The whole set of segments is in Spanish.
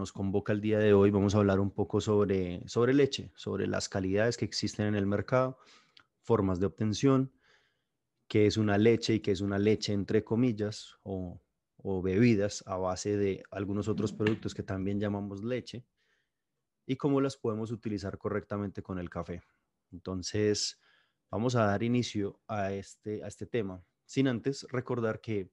nos convoca el día de hoy, vamos a hablar un poco sobre leche, sobre las calidades que existen en el mercado, formas de obtención, qué es una leche y qué es una leche entre comillas o bebidas a base de algunos otros productos que también llamamos leche y cómo las podemos utilizar correctamente con el café. Entonces, vamos a dar inicio a este tema, sin antes recordar que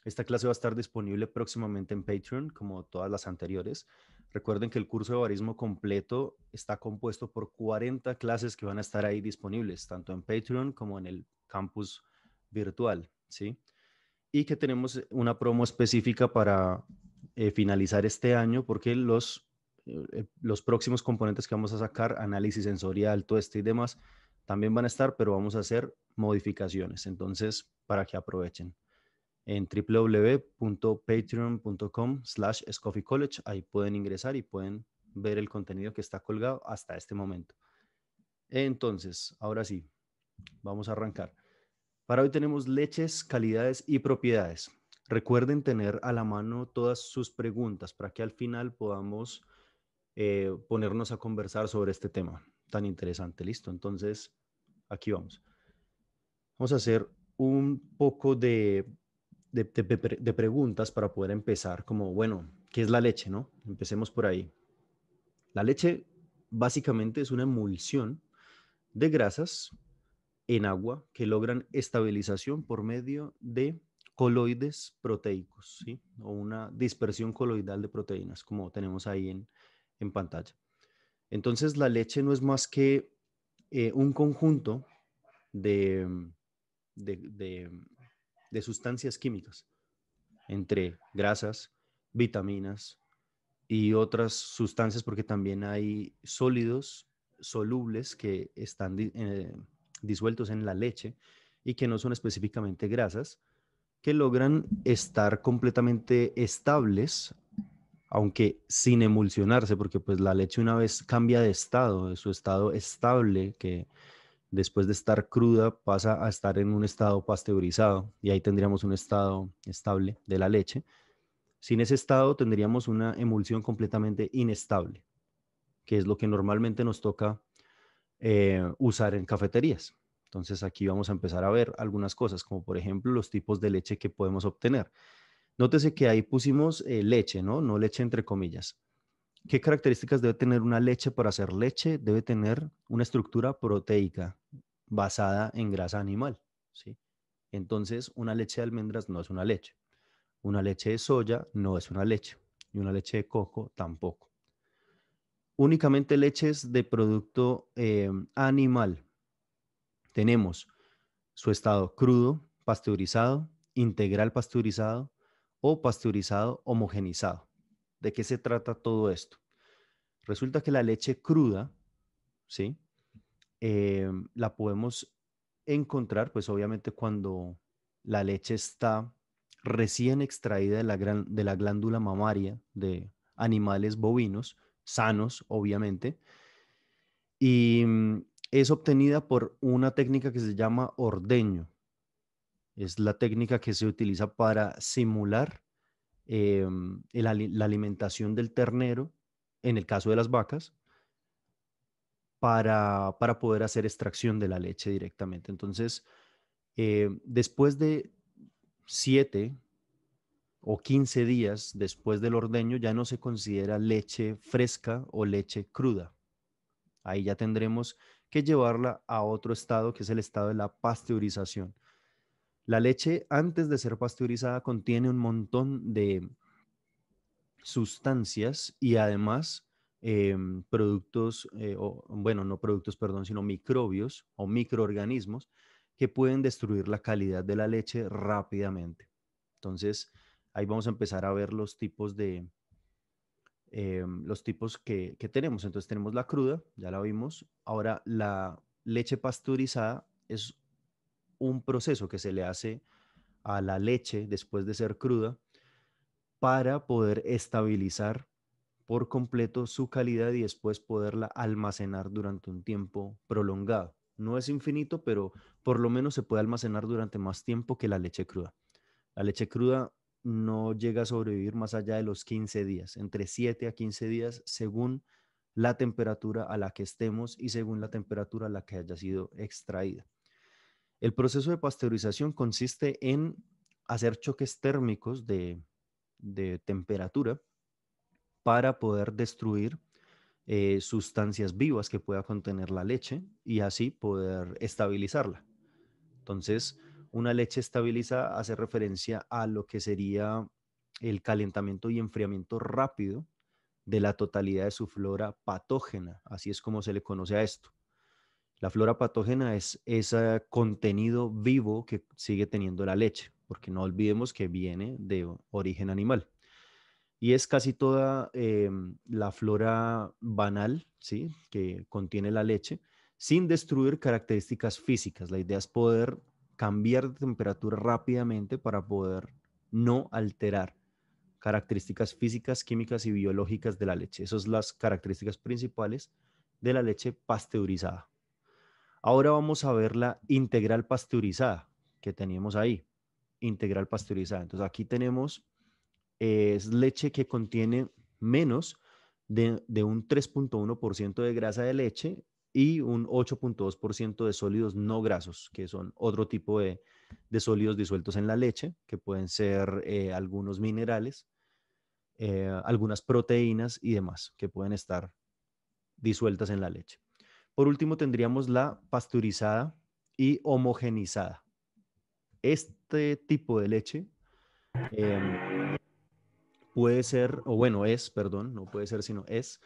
esta clase va a estar disponible próximamente en Patreon, como todas las anteriores. Recuerden que el curso de barismo completo está compuesto por 40 clases que van a estar ahí disponibles, tanto en Patreon como en el campus virtual, ¿sí? Y que tenemos una promo específica para finalizar este año, porque los próximos componentes que vamos a sacar, análisis sensorial, todo esto y demás, también van a estar, pero vamos a hacer modificaciones. Entonces, para que aprovechen. En www.patreon.com/scoffeecollege, ahí pueden ingresar y pueden ver el contenido que está colgado hasta este momento. Entonces, ahora sí, vamos a arrancar. Para hoy tenemos leches, calidades y propiedades. Recuerden tener a la mano todas sus preguntas para que al final podamos ponernos a conversar sobre este tema tan interesante. Listo, entonces aquí vamos. Vamos a hacer un poco de preguntas para poder empezar, como, bueno, ¿qué es la leche, no? Empecemos por ahí. La leche básicamente es una emulsión de grasas en agua que logran estabilización por medio de coloides proteicos, ¿sí? O una dispersión coloidal de proteínas, como tenemos ahí en pantalla. Entonces, la leche no es más que un conjunto de, de, de, de sustancias químicas, entre grasas, vitaminas y otras sustancias, porque también hay sólidos solubles que están disueltos en la leche y que no son específicamente grasas, que logran estar completamente estables, aunque sin emulsionarse, porque pues la leche una vez cambia de estado, de su estado estable, que después de estar cruda pasa a estar en un estado pasteurizado y ahí tendríamos un estado estable de la leche. Sin ese estado tendríamos una emulsión completamente inestable, que es lo que normalmente nos toca usar en cafeterías. Entonces aquí vamos a empezar a ver algunas cosas, como por ejemplo los tipos de leche que podemos obtener. Nótese que ahí pusimos leche, ¿no? No leche entre comillas. ¿Qué características debe tener una leche para ser leche? Debe tener una estructura proteica basada en grasa animal, ¿sí? Entonces, una leche de almendras no es una leche. Una leche de soya no es una leche. Y una leche de coco tampoco. Únicamente leches de producto animal. Tenemos su estado crudo, pasteurizado, integral pasteurizado o pasteurizado homogenizado. ¿De qué se trata todo esto? Resulta que la leche cruda, ¿sí? La podemos encontrar, pues obviamente cuando la leche está recién extraída de la glándula mamaria de animales bovinos, sanos, obviamente, y es obtenida por una técnica que se llama ordeño. Es la técnica que se utiliza para simular la alimentación del ternero, en el caso de las vacas, para poder hacer extracción de la leche directamente. Entonces, después de 7 o 15 días después del ordeño, ya no se considera leche fresca o leche cruda. Ahí ya tendremos que llevarla a otro estado, que es el estado de la pasteurización. La leche, antes de ser pasteurizada, contiene un montón de sustancias y además productos, bueno, no productos, perdón, sino microbios o microorganismos que pueden destruir la calidad de la leche rápidamente. Entonces, ahí vamos a empezar a ver los tipos que tenemos. Entonces, tenemos la cruda, ya la vimos. Ahora, la leche pasteurizada es un proceso que se le hace a la leche después de ser cruda para poder estabilizar por completo su calidad y después poderla almacenar durante un tiempo prolongado. No es infinito, pero por lo menos se puede almacenar durante más tiempo que la leche cruda. La leche cruda no llega a sobrevivir más allá de los 15 días, entre 7 a 15 días, según la temperatura a la que estemos y según la temperatura a la que haya sido extraída. El proceso de pasteurización consiste en hacer choques térmicos de temperatura para poder destruir sustancias vivas que pueda contener la leche y así poder estabilizarla. Entonces, una leche estabilizada hace referencia a lo que sería el calentamiento y enfriamiento rápido de la totalidad de su flora patógena. Así es como se le conoce a esto. La flora patógena es ese contenido vivo que sigue teniendo la leche, porque no olvidemos que viene de origen animal. Y es casi toda la flora banal, ¿sí? Que contiene la leche, sin destruir características físicas. La idea es poder cambiar de temperatura rápidamente para poder no alterar características físicas, químicas y biológicas de la leche. Esas son las características principales de la leche pasteurizada. Ahora vamos a ver la integral pasteurizada que teníamos ahí. Integral pasteurizada. Entonces aquí tenemos es leche que contiene menos de un 3,1% de grasa de leche y un 8,2% de sólidos no grasos, que son otro tipo de sólidos disueltos en la leche, que pueden ser algunos minerales, algunas proteínas y demás, que pueden estar disueltas en la leche. Por último, tendríamos la pasteurizada y homogenizada. Este tipo de leche em, puede ser, o bueno, es, perdón, no puede ser, sino es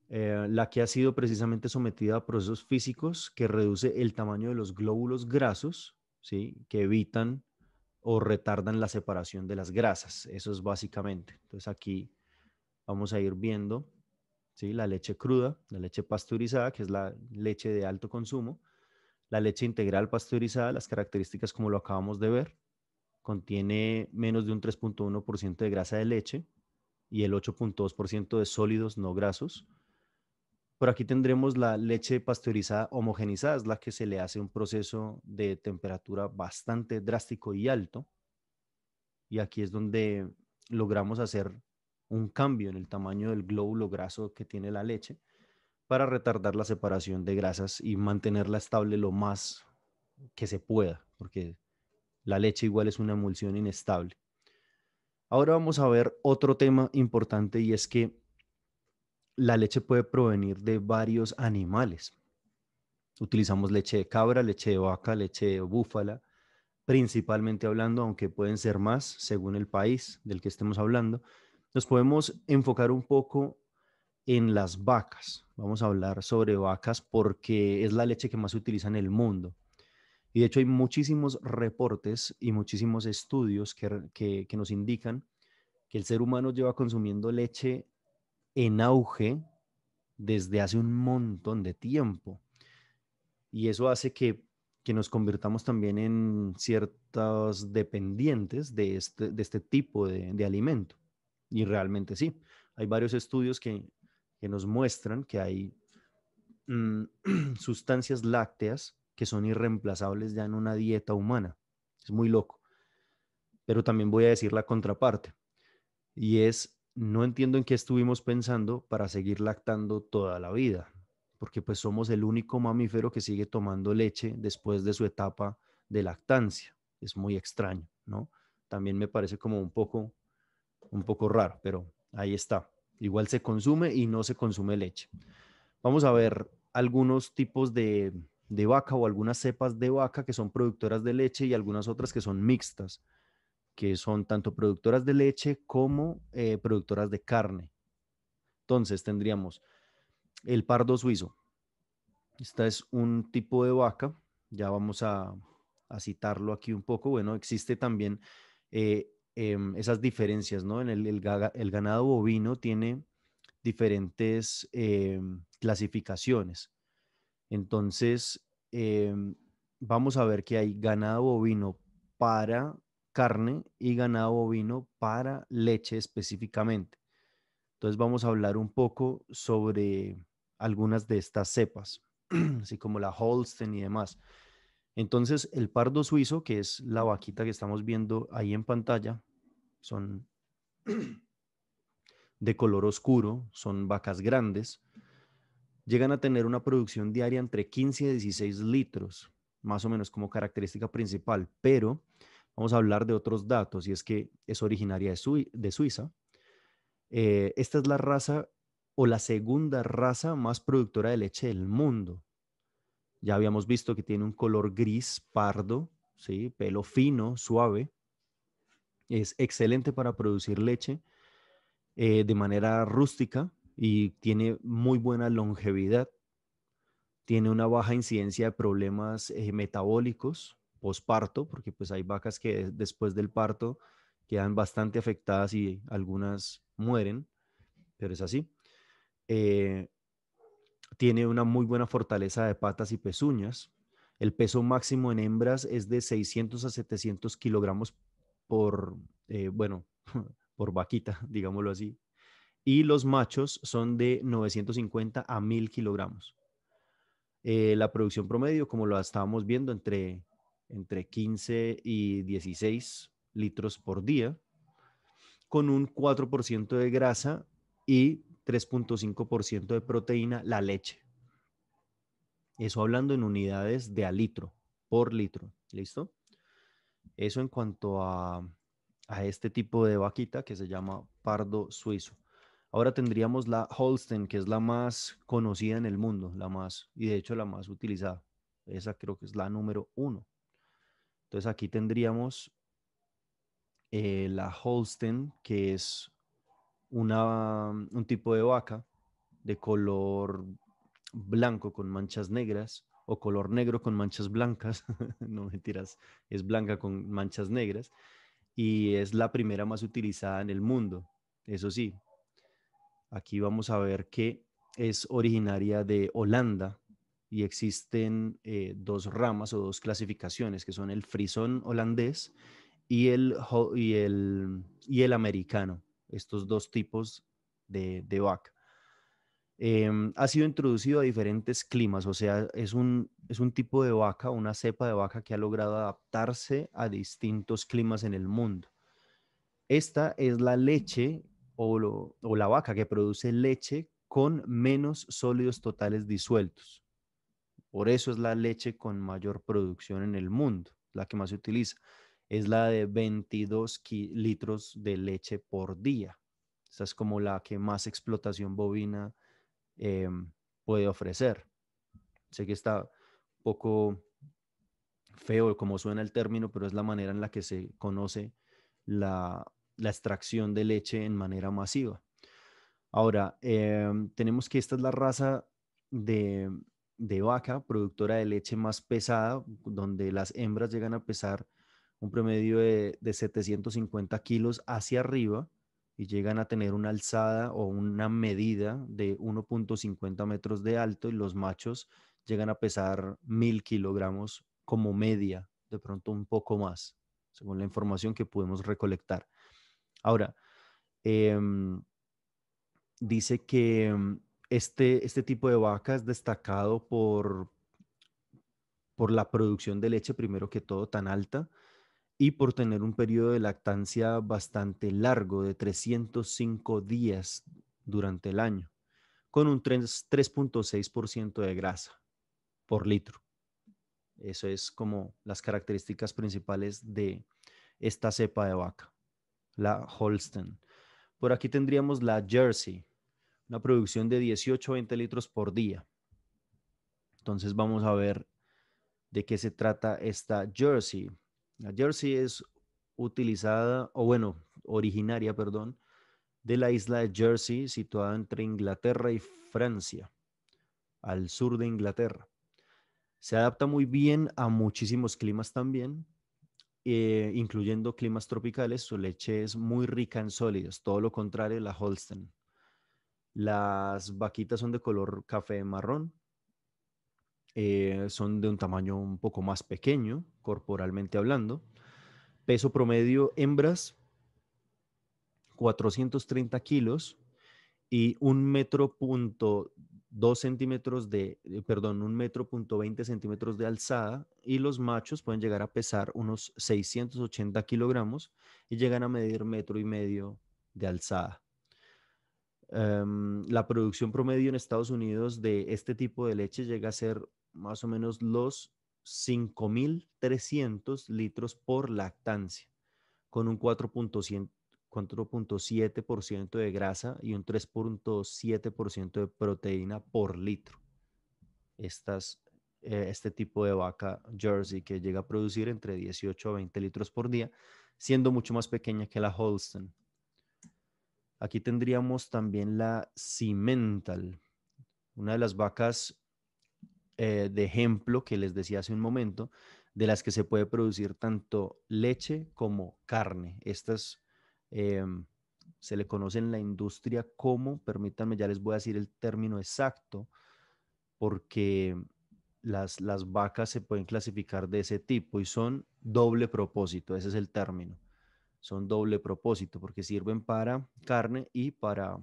la que ha sido precisamente sometida a procesos físicos que reduce el tamaño de los glóbulos grasos, ¿sí? Que evitan o retardan la separación de las grasas. Eso es básicamente. Entonces aquí vamos a ir viendo, ¿sí? La leche cruda, la leche pasteurizada, que es la leche de alto consumo, la leche integral pasteurizada, las características como lo acabamos de ver, contiene menos de un 3,1% de grasa de leche y el 8,2% de sólidos no grasos. Por aquí tendremos la leche pasteurizada homogenizada, es la que se le hace un proceso de temperatura bastante drástico y alto. Y aquí es donde logramos hacer un cambio en el tamaño del glóbulo graso que tiene la leche para retardar la separación de grasas y mantenerla estable lo más que se pueda, porque la leche igual es una emulsión inestable. Ahora vamos a ver otro tema importante y es que la leche puede provenir de varios animales. Utilizamos leche de cabra, leche de vaca, leche de búfala, principalmente hablando, aunque pueden ser más según el país del que estemos hablando. Nos podemos enfocar un poco en las vacas. Vamos a hablar sobre vacas porque es la leche que más se utiliza en el mundo. Y de hecho hay muchísimos reportes y muchísimos estudios que nos indican que el ser humano lleva consumiendo leche en auge desde hace un montón de tiempo. Y eso hace que nos convirtamos también en ciertos dependientes de este tipo de alimento. Y realmente sí, hay varios estudios que nos muestran que hay mm, sustancias lácteas que son irreemplazables ya en una dieta humana. Es muy loco. Pero también voy a decir la contraparte. Y es, no entiendo en qué estuvimos pensando para seguir lactando toda la vida, porque pues somos el único mamífero que sigue tomando leche después de su etapa de lactancia. Es muy extraño, ¿no? También me parece como un poco raro, pero ahí está. Igual se consume y no se consume leche. Vamos a ver algunos tipos de vaca o algunas cepas de vaca que son productoras de leche y algunas otras que son mixtas, que son tanto productoras de leche como productoras de carne. Entonces tendríamos el pardo suizo. Esta es un tipo de vaca, ya vamos a citarlo aquí un poco. Bueno, existe también esas diferencias, ¿no? En el ganado bovino tiene diferentes clasificaciones. Entonces, vamos a ver que hay ganado bovino para carne y ganado bovino para leche específicamente. Entonces, vamos a hablar un poco sobre algunas de estas cepas, así como la Holstein y demás. Entonces, el pardo suizo, que es la vaquita que estamos viendo ahí en pantalla, son de color oscuro, son vacas grandes. Llegan a tener una producción diaria entre 15 y 16 litros, más o menos como característica principal, pero vamos a hablar de otros datos, y es que es originaria de Suiza. Esta es la raza o la segunda raza más productora de leche del mundo. Ya habíamos visto que tiene un color gris pardo, ¿sí? Pelo fino, suave. Es excelente para producir leche de manera rústica y tiene muy buena longevidad. Tiene una baja incidencia de problemas metabólicos posparto, porque pues hay vacas que después del parto quedan bastante afectadas y algunas mueren, pero es así. Eh, Tiene una muy buena fortaleza de patas y pezuñas. El peso máximo en hembras es de 600 a 700 kilogramos por, bueno, por vaquita, digámoslo así. Y los machos son de 950 a 1000 kilogramos. La producción promedio, como lo estábamos viendo, entre 15 y 16 litros por día, con un 4% de grasa y 3.5% de proteína, la leche. Eso hablando en unidades de a litro, por litro. ¿Listo? Eso en cuanto a este tipo de vaquita que se llama pardo suizo. Ahora tendríamos la Holstein, que es la más conocida en el mundo, la más, y de hecho la más utilizada. Esa creo que es la número 1. Entonces aquí tendríamos la Holstein, que es un tipo de vaca de color blanco con manchas negras o color negro con manchas blancas. No mentiras, es blanca con manchas negras y es la primera más utilizada en el mundo. Eso sí, aquí vamos a ver que es originaria de Holanda y existen dos ramas o dos clasificaciones que son el frisón holandés y el americano, estos dos tipos de vaca. Ha sido introducido a diferentes climas, o sea, es un tipo de vaca, una cepa de vaca que ha logrado adaptarse a distintos climas en el mundo. Esta es la leche o la vaca que produce leche con menos sólidos totales disueltos. Por eso es la leche con mayor producción en el mundo, la que más se utiliza. Es la de 22 litros de leche por día. Esa es como la que más explotación bovina puede ofrecer. Sé que está un poco feo como suena el término, pero es la manera en la que se conoce la extracción de leche en manera masiva. Ahora, tenemos que esta es la raza de, de vaca productora de leche más pesada, donde las hembras llegan a pesar un promedio de 750 kilos hacia arriba y llegan a tener una alzada o una medida de 1.50 metros de alto y los machos llegan a pesar 1000 kilogramos como media, de pronto un poco más, según la información que podemos recolectar. Ahora, em, dice que este tipo de vaca es destacado por la producción de leche, primero que todo, tan alta, y por tener un periodo de lactancia bastante largo, de 305 días durante el año, con un 3.6% de grasa por litro. Eso es como las características principales de esta cepa de vaca, la Holstein. Por aquí tendríamos la Jersey, una producción de 18 a 20 litros por día. Entonces vamos a ver de qué se trata esta Jersey. La Jersey es utilizada, o bueno, originaria, perdón, de la isla de Jersey, situada entre Inglaterra y Francia, al sur de Inglaterra. Se adapta muy bien a muchísimos climas también, incluyendo climas tropicales. Su leche es muy rica en sólidos, todo lo contrario de la Holstein. Las vaquitas son de color café marrón, son de un tamaño un poco más pequeño, corporalmente hablando. Peso promedio hembras, 430 kilos y 1 metro perdón, 1,20 metros de alzada, y los machos pueden llegar a pesar unos 680 kilogramos y llegan a medir 1,5 metros de alzada. La producción promedio en Estados Unidos de este tipo de leche llega a ser más o menos los 5.300 litros por lactancia, con un 4,7% de grasa y un 3,7% de proteína por litro. Este tipo de vaca Jersey, que llega a producir entre 18 a 20 litros por día, siendo mucho más pequeña que la Holstein. Aquí tendríamos también la Cimental, una de las vacas de ejemplo que les decía hace un momento, de las que se puede producir tanto leche como carne. Estas se le conoce en la industria como, permítanme, ya les voy a decir el término exacto, porque las vacas se pueden clasificar de ese tipo y son doble propósito, ese es el término. Son doble propósito porque sirven para carne y para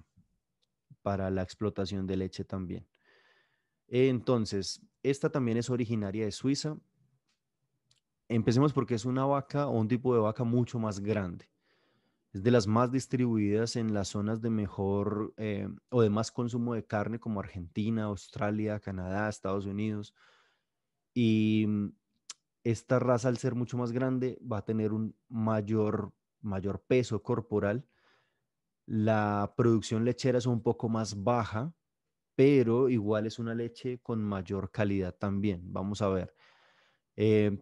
la explotación de leche también. Entonces, esta también es originaria de Suiza. Empecemos porque es una vaca o un tipo de vaca mucho más grande. Es de las más distribuidas en las zonas de mejor o de más consumo de carne como Argentina, Australia, Canadá, Estados Unidos. Y esta raza, al ser mucho más grande, va a tener un mayor peso corporal. La producción lechera es un poco más baja, pero igual es una leche con mayor calidad también. Vamos a ver.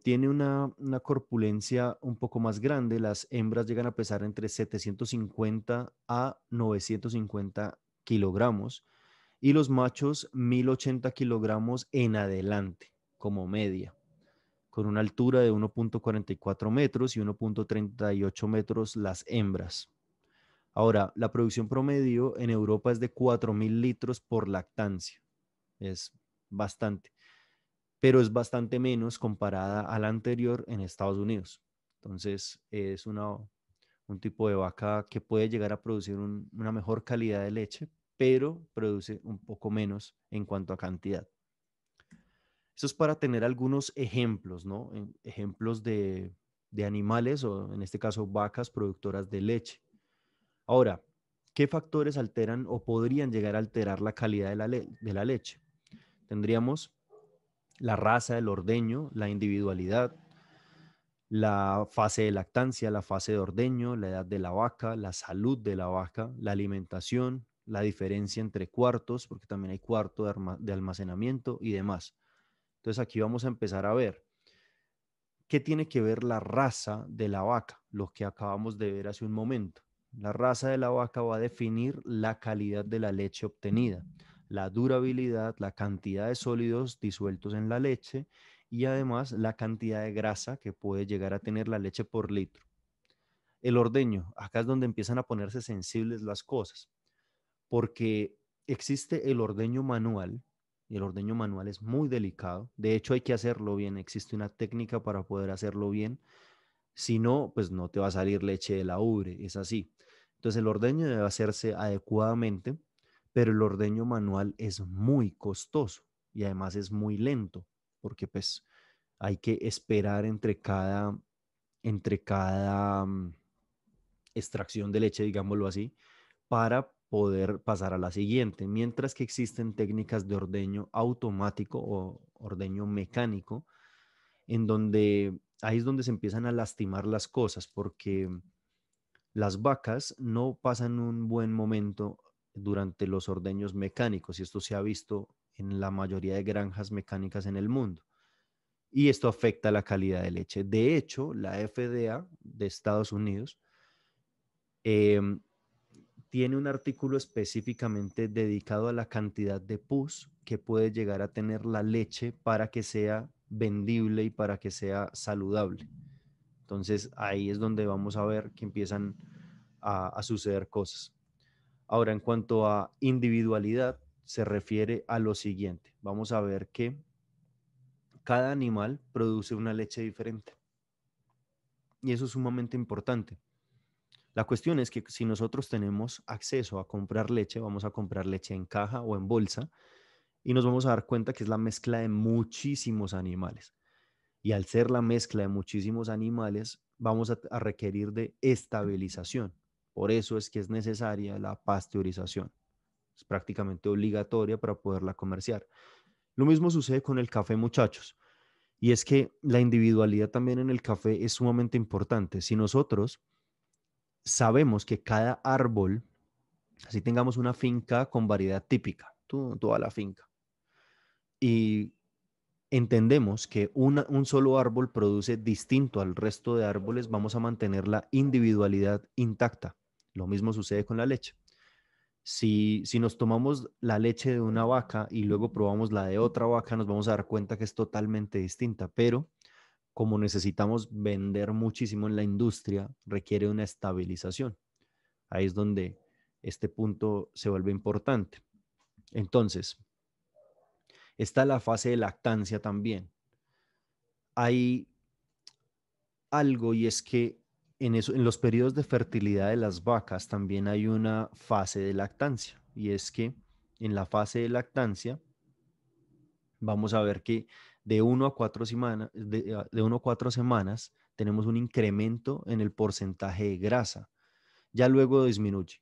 Tiene una corpulencia un poco más grande. Las hembras llegan a pesar entre 750 a 950 kilogramos y los machos 1.080 kilogramos en adelante como media, con una altura de 1,44 metros y 1,38 metros las hembras. Ahora, la producción promedio en Europa es de 4.000 litros por lactancia. Es bastante, pero es bastante menos comparada a la anterior en Estados Unidos. Entonces, es un tipo de vaca que puede llegar a producir una mejor calidad de leche, pero produce un poco menos en cuanto a cantidad. Eso es para tener algunos ejemplos, ¿no? Ejemplos de animales o en este caso vacas productoras de leche. Ahora, ¿qué factores alteran o podrían llegar a alterar la calidad de la leche? Tendríamos la raza del ordeño, la individualidad, la fase de lactancia, la fase de ordeño, la edad de la vaca, la salud de la vaca, la alimentación, la diferencia entre cuartos, porque también hay cuarto de almacenamiento y demás. Entonces aquí vamos a empezar a ver qué tiene que ver la raza de la vaca, lo que acabamos de ver hace un momento. La raza de la vaca va a definir la calidad de la leche obtenida, la durabilidad, la cantidad de sólidos disueltos en la leche y además la cantidad de grasa que puede llegar a tener la leche por litro. El ordeño, acá es donde empiezan a ponerse sensibles las cosas, porque existe el ordeño manual y el ordeño manual es muy delicado. De hecho, hay que hacerlo bien. Existe una técnica para poder hacerlo bien. Si no, pues no te va a salir leche de la ubre. Es así. Entonces, el ordeño debe hacerse adecuadamente, pero el ordeño manual es muy costoso y además es muy lento, porque pues hay que esperar entre cada extracción de leche, digámoslo así, para poder pasar a la siguiente, mientras que existen técnicas de ordeño automático o ordeño mecánico, en donde ahí es donde se empiezan a lastimar las cosas, porque las vacas no pasan un buen momento durante los ordeños mecánicos, y esto se ha visto en la mayoría de granjas mecánicas en el mundo. Y esto afecta la calidad de leche. De hecho, la FDA de Estados Unidos em, tiene un artículo específicamente dedicado a la cantidad de pus que puede llegar a tener la leche para que sea vendible y para que sea saludable. Entonces ahí es donde vamos a ver que empiezan a suceder cosas. Ahora, en cuanto a individualidad, se refiere a lo siguiente. Vamos a ver que cada animal produce una leche diferente y eso es sumamente importante. La cuestión es que si nosotros tenemos acceso a comprar leche, vamos a comprar leche en caja o en bolsa, y nos vamos a dar cuenta que es la mezcla de muchísimos animales. Y al ser la mezcla de muchísimos animales, vamos a requerir de estabilización. Por eso es que es necesaria la pasteurización. Es prácticamente obligatoria para poderla comerciar. Lo mismo sucede con el café, muchachos. Y es que la individualidad también en el café es sumamente importante. Si nosotros sabemos que cada árbol, así tengamos una finca con variedad típica, toda la finca, y entendemos que un solo árbol produce distinto al resto de árboles, vamos a mantener la individualidad intacta. Lo mismo sucede con la leche. Si nos tomamos la leche de una vaca y luego probamos la de otra vaca, nos vamos a dar cuenta que es totalmente distinta, pero como necesitamos vender muchísimo en la industria, requiere una estabilización. Ahí es donde este punto se vuelve importante. Entonces, está la fase de lactancia también. Hay algo y es que en los periodos de fertilidad de las vacas también hay una fase de lactancia. Y es que en la fase de lactancia vamos a ver que de 1 a 4 semanas tenemos un incremento en el porcentaje de grasa. Ya luego disminuye.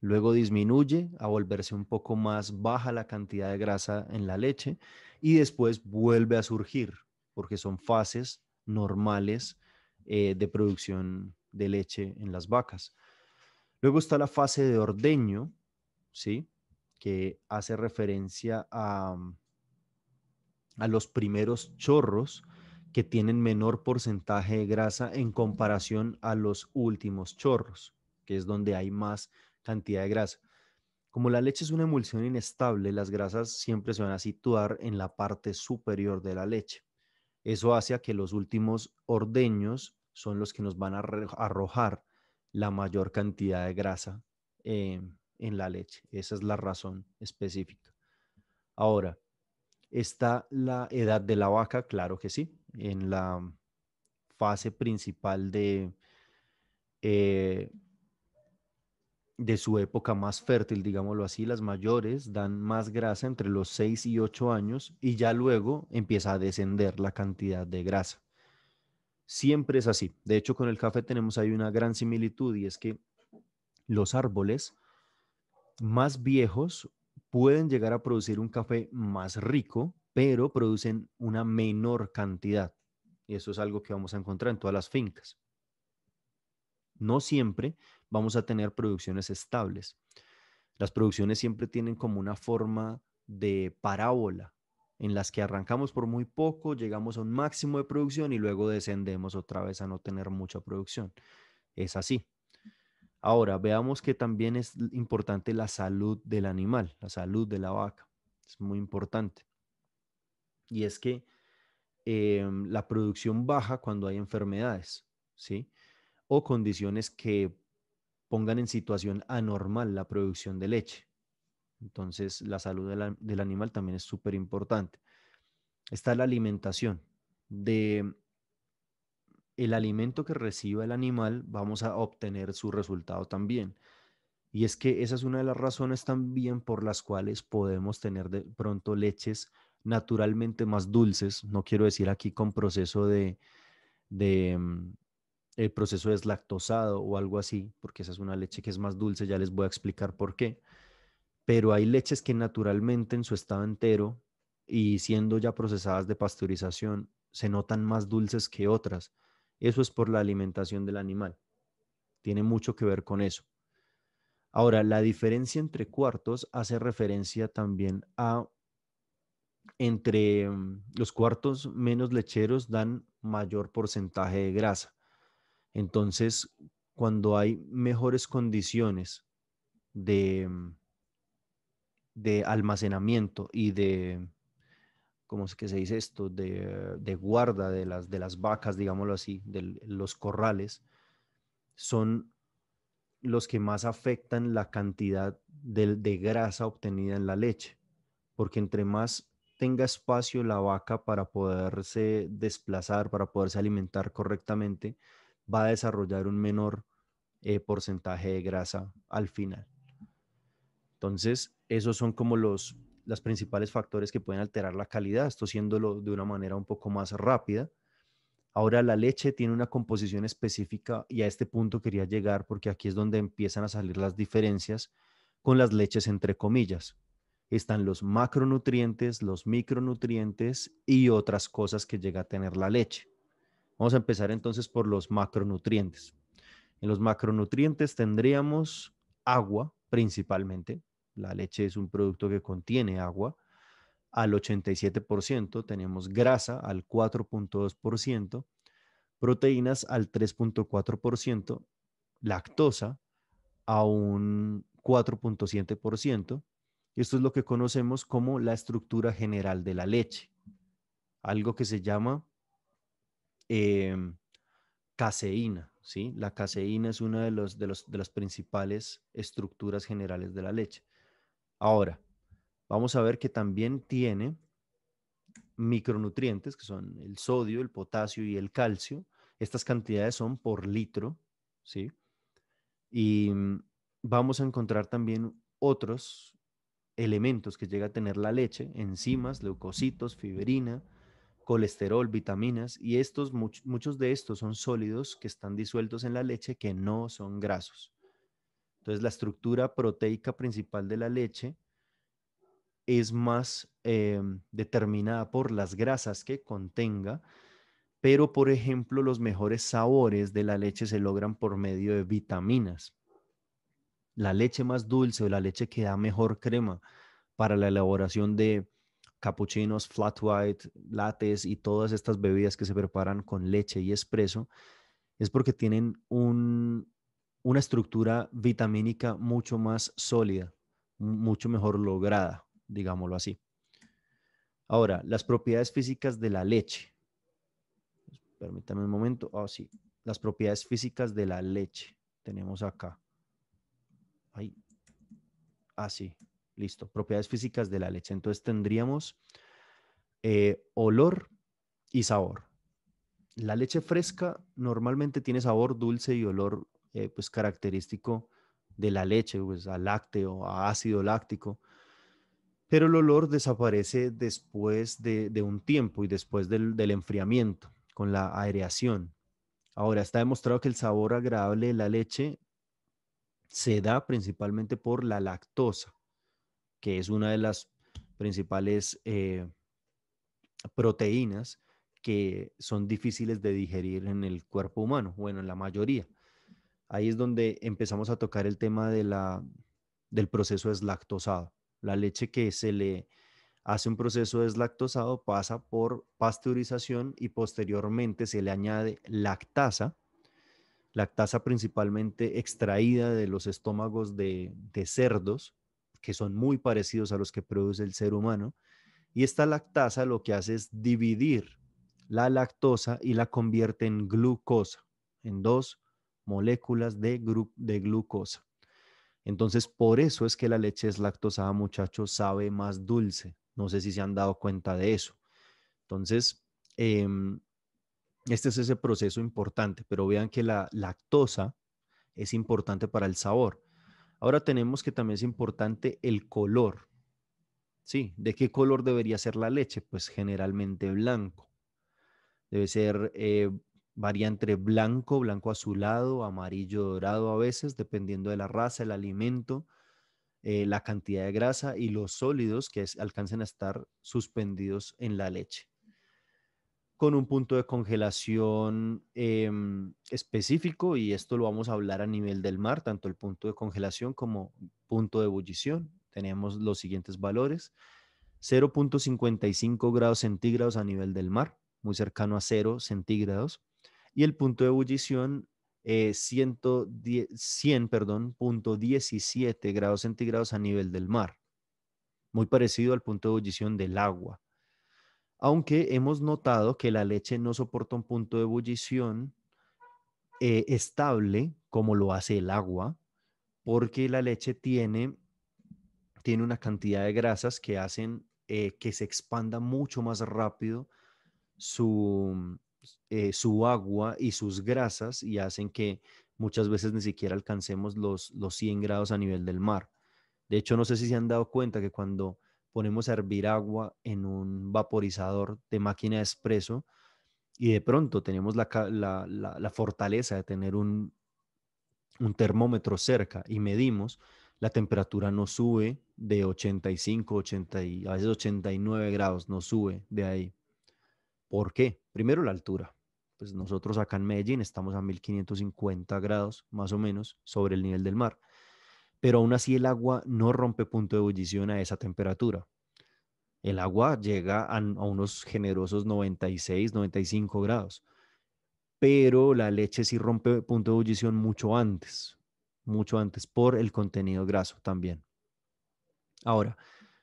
Luego disminuye a volverse un poco más baja la cantidad de grasa en la leche y después vuelve a surgir porque son fases normales de producción de leche en las vacas. Luego está la fase de ordeño, ¿sí? Que hace referencia a los primeros chorros que tienen menor porcentaje de grasa en comparación a los últimos chorros, que es donde hay más cantidad de grasa. Como la leche es una emulsión inestable, las grasas siempre se van a situar en la parte superior de la leche. Eso hace a que los últimos ordeños son los que nos van a arrojar la mayor cantidad de grasa en la leche. Esa es la razón específica. Ahora, ¿está la edad de la vaca? Claro que sí. En la fase principal eh, de su época más fértil, digámoslo así, las mayores dan más grasa entre los 6 y 8 años y ya luego empieza a descender la cantidad de grasa. Siempre es así. De hecho, con el café tenemos ahí una gran similitud y es que los árboles más viejos pueden llegar a producir un café más rico, pero producen una menor cantidad. Y eso es algo que vamos a encontrar en todas las fincas. No siempre vamos a tener producciones estables. Las producciones siempre tienen como una forma de parábola en las que arrancamos por muy poco, llegamos a un máximo de producción y luego descendemos otra vez a no tener mucha producción. Es así. Ahora, veamos que también es importante la salud del animal, la salud de la vaca. Es muy importante. Y es que la producción baja cuando hay enfermedades, ¿sí? O condiciones que pongan en situación anormal la producción de leche. Entonces, la salud del animal también es súper importante. Está la alimentación. De el alimento que reciba el animal, vamos a obtener su resultado también. Y es que esa es una de las razones también por las cuales podemos tener de pronto leches naturalmente más dulces. No quiero decir aquí con proceso de el proceso deslactosado o algo así, porque esa es una leche que es más dulce, ya les voy a explicar por qué. Pero hay leches que naturalmente en su estado entero y siendo ya procesadas de pasteurización se notan más dulces que otras. Eso es por la alimentación del animal. Tiene mucho que ver con eso. Ahora, la diferencia entre cuartos hace referencia también a entre los cuartos menos lecheros dan mayor porcentaje de grasa. Entonces, cuando hay mejores condiciones de, de almacenamiento y de, ¿cómo es que se dice esto? De guarda de las vacas, digámoslo así, de los corrales, son los que más afectan la cantidad de grasa obtenida en la leche, porque entre más tenga espacio la vaca para poderse desplazar, para poderse alimentar correctamente, va a desarrollar un menor porcentaje de grasa al final. Entonces, esos son como las principales factores que pueden alterar la calidad, esto haciéndolo de una manera un poco más rápida. Ahora la leche tiene una composición específica y a este punto quería llegar porque aquí es donde empiezan a salir las diferencias con las leches entre comillas. Están los macronutrientes, los micronutrientes y otras cosas que llega a tener la leche. Vamos a empezar entonces por los macronutrientes. En los macronutrientes tendríamos agua principalmente. La leche es un producto que contiene agua al 87%, tenemos grasa al 4.2%, proteínas al 3.4%, lactosa a un 4.7%. Esto es lo que conocemos como la estructura general de la leche, algo que se llama em, caseína, ¿sí? La caseína es una de las principales estructuras generales de la leche. Ahora, vamos a ver que también tiene micronutrientes, que son el sodio, el potasio y el calcio. Estas cantidades son por litro, ¿sí? Y vamos a encontrar también otros elementos que llega a tener la leche, enzimas, leucocitos, fibrina, colesterol, vitaminas, y muchos de estos son sólidos que están disueltos en la leche que no son grasos. Entonces, la estructura proteica principal de la leche es más determinada por las grasas que contenga, pero por ejemplo, los mejores sabores de la leche se logran por medio de vitaminas. La leche más dulce o la leche que da mejor crema para la elaboración de capuchinos, flat white, lattes y todas estas bebidas que se preparan con leche y espresso, es porque tienen una estructura vitamínica mucho más sólida, mucho mejor lograda, digámoslo así. Ahora, las propiedades físicas de la leche. Permítame un momento. Oh, sí. Las propiedades físicas de la leche. Tenemos acá. Ahí. Ah, sí. Listo. Propiedades físicas de la leche. Entonces tendríamos olor y sabor. La leche fresca normalmente tiene sabor dulce y olor pues característico de la leche, pues a lácteo, a ácido láctico, pero el olor desaparece después de un tiempo y después del enfriamiento, con la aireación. Ahora, está demostrado que el sabor agradable de la leche se da principalmente por la lactosa, que es una de las principales proteínas que son difíciles de digerir en el cuerpo humano, bueno, en la mayoría. Ahí es donde empezamos a tocar el tema del proceso deslactosado. La leche que se le hace un proceso deslactosado pasa por pasteurización y posteriormente se le añade lactasa principalmente extraída de los estómagos de cerdos, que son muy parecidos a los que produce el ser humano. Y esta lactasa lo que hace es dividir la lactosa y la convierte en glucosa, en dos moléculas de glucosa. Entonces, por eso es que la leche deslactosada, muchachos, sabe más dulce. No sé si se han dado cuenta de eso. Entonces, este es ese proceso importante, pero vean que la lactosa es importante para el sabor. Ahora tenemos que también es importante el color. Sí, ¿de qué color debería ser la leche? Pues generalmente blanco. Debe ser, varía entre blanco, blanco azulado, amarillo dorado a veces, dependiendo de la raza, el alimento, la cantidad de grasa y los sólidos que alcancen a estar suspendidos en la leche, con un punto de congelación específico, y esto lo vamos a hablar a nivel del mar, tanto el punto de congelación como punto de ebullición. Tenemos los siguientes valores: 0.55 grados centígrados a nivel del mar, muy cercano a 0 centígrados, y el punto de ebullición 100,17 grados centígrados a nivel del mar, muy parecido al punto de ebullición del agua. Aunque hemos notado que la leche no soporta un punto de ebullición estable como lo hace el agua, porque la leche tiene una cantidad de grasas que hacen que se expanda mucho más rápido su agua y sus grasas, y hacen que muchas veces ni siquiera alcancemos los 100 grados a nivel del mar. De hecho, no sé si se han dado cuenta que cuando ponemos a hervir agua en un vaporizador de máquina de espresso y de pronto tenemos la fortaleza de tener un termómetro cerca y medimos, la temperatura no sube de 85, 80 y a veces 89 grados, no sube de ahí. ¿Por qué? Primero la altura. Pues nosotros acá en Medellín estamos a 1550 grados más o menos sobre el nivel del mar, pero aún así el agua no rompe punto de ebullición a esa temperatura. El agua llega a unos generosos 96, 95 grados, pero la leche sí rompe punto de ebullición mucho antes por el contenido graso también. Ahora,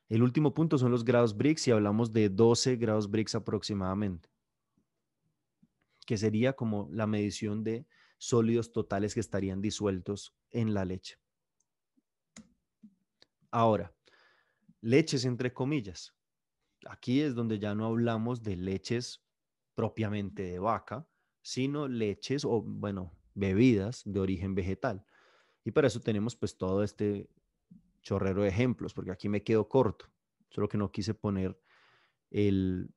el último punto son los grados Brix y hablamos de 12 grados Brix aproximadamente, que sería como la medición de sólidos totales que estarían disueltos en la leche. Ahora, leches entre comillas. Aquí es donde ya no hablamos de leches propiamente de vaca, sino leches o, bueno, bebidas de origen vegetal. Y para eso tenemos pues todo este chorrero de ejemplos, porque aquí me quedo corto, solo que no quise poner el,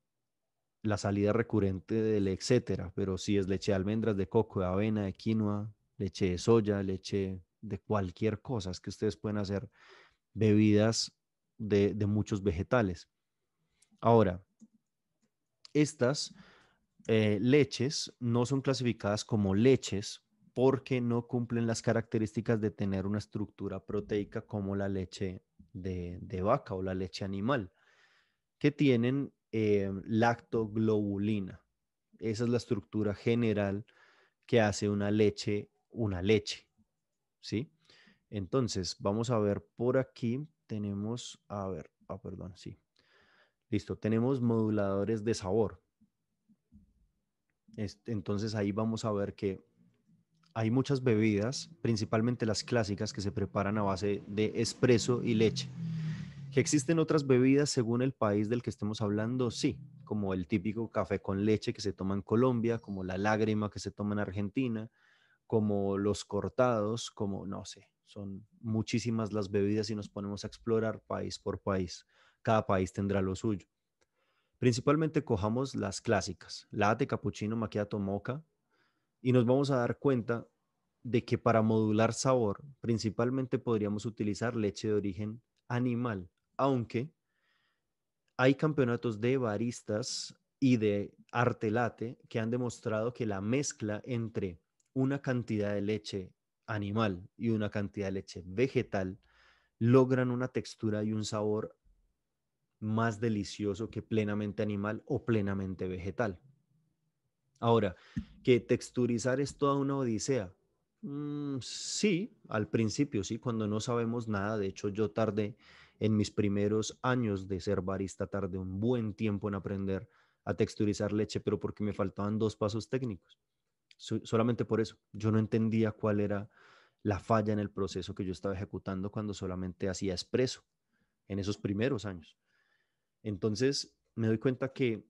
la salida recurrente del etcétera, pero sí es leche de almendras, de coco, de avena, de quinoa, leche de soya, leche de cualquier cosa, es que ustedes pueden hacer bebidas de muchos vegetales. Ahora, estas leches no son clasificadas como leches porque no cumplen las características de tener una estructura proteica como la leche de vaca o la leche animal, que tienen lactoglobulina. Esa es la estructura general que hace una leche, ¿sí? Entonces, vamos a ver por aquí, tenemos, a ver, perdón, sí. Listo, tenemos moduladores de sabor. Entonces ahí vamos a ver que hay muchas bebidas, principalmente las clásicas, que se preparan a base de espresso y leche. ¿Que existen otras bebidas según el país del que estemos hablando? Sí, como el típico café con leche que se toma en Colombia, como la lágrima que se toma en Argentina, como los cortados, como no sé, son muchísimas las bebidas y nos ponemos a explorar país por país. Cada país tendrá lo suyo. Principalmente cojamos las clásicas, latte, cappuccino, macchiato, mocha, y nos vamos a dar cuenta de que para modular sabor, principalmente podríamos utilizar leche de origen animal, aunque hay campeonatos de baristas y de arte latte que han demostrado que la mezcla entre una cantidad de leche animal y una cantidad de leche vegetal logran una textura y un sabor más delicioso que plenamente animal o plenamente vegetal. Ahora, que texturizar es toda una odisea. Sí, al principio, sí, cuando no sabemos nada. De hecho, yo tardé en mis primeros años de ser barista, tardé un buen tiempo en aprender a texturizar leche, pero porque me faltaban dos pasos técnicos. Solamente por eso. Yo no entendía cuál era la falla en el proceso que yo estaba ejecutando cuando solamente hacía espresso en esos primeros años. Entonces, me doy cuenta que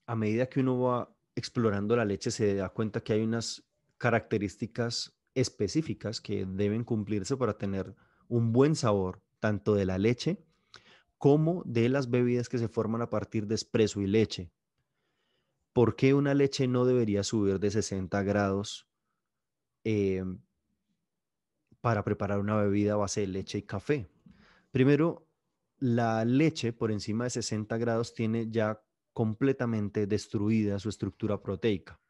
a medida que uno va explorando la leche, se da cuenta que hay unas características específicas que deben cumplirse para tener un buen sabor, tanto de la leche como de las bebidas que se forman a partir de espresso y leche. ¿Por qué una leche no debería subir de 60 grados eh, para preparar una bebida a base de leche y café? Primero, la leche por encima de 60 grados tiene ya completamente destruida su estructura proteica.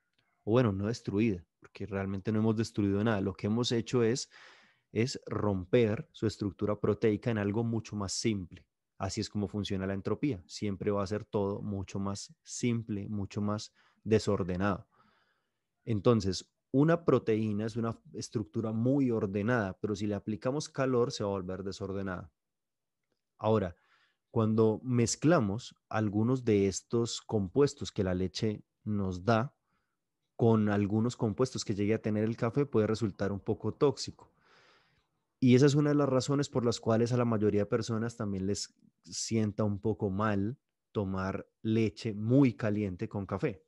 O bueno, no destruida, porque realmente no hemos destruido nada. Lo que hemos hecho es romper su estructura proteica en algo mucho más simple. Así es como funciona la entropía. Siempre va a ser todo mucho más simple, mucho más desordenado. Entonces, una proteína es una estructura muy ordenada, pero si le aplicamos calor se va a volver desordenada. Ahora, cuando mezclamos algunos de estos compuestos que la leche nos da con algunos compuestos que llegue a tener el café, puede resultar un poco tóxico. Y esa es una de las razones por las cuales a la mayoría de personas también les sienta un poco mal tomar leche muy caliente con café,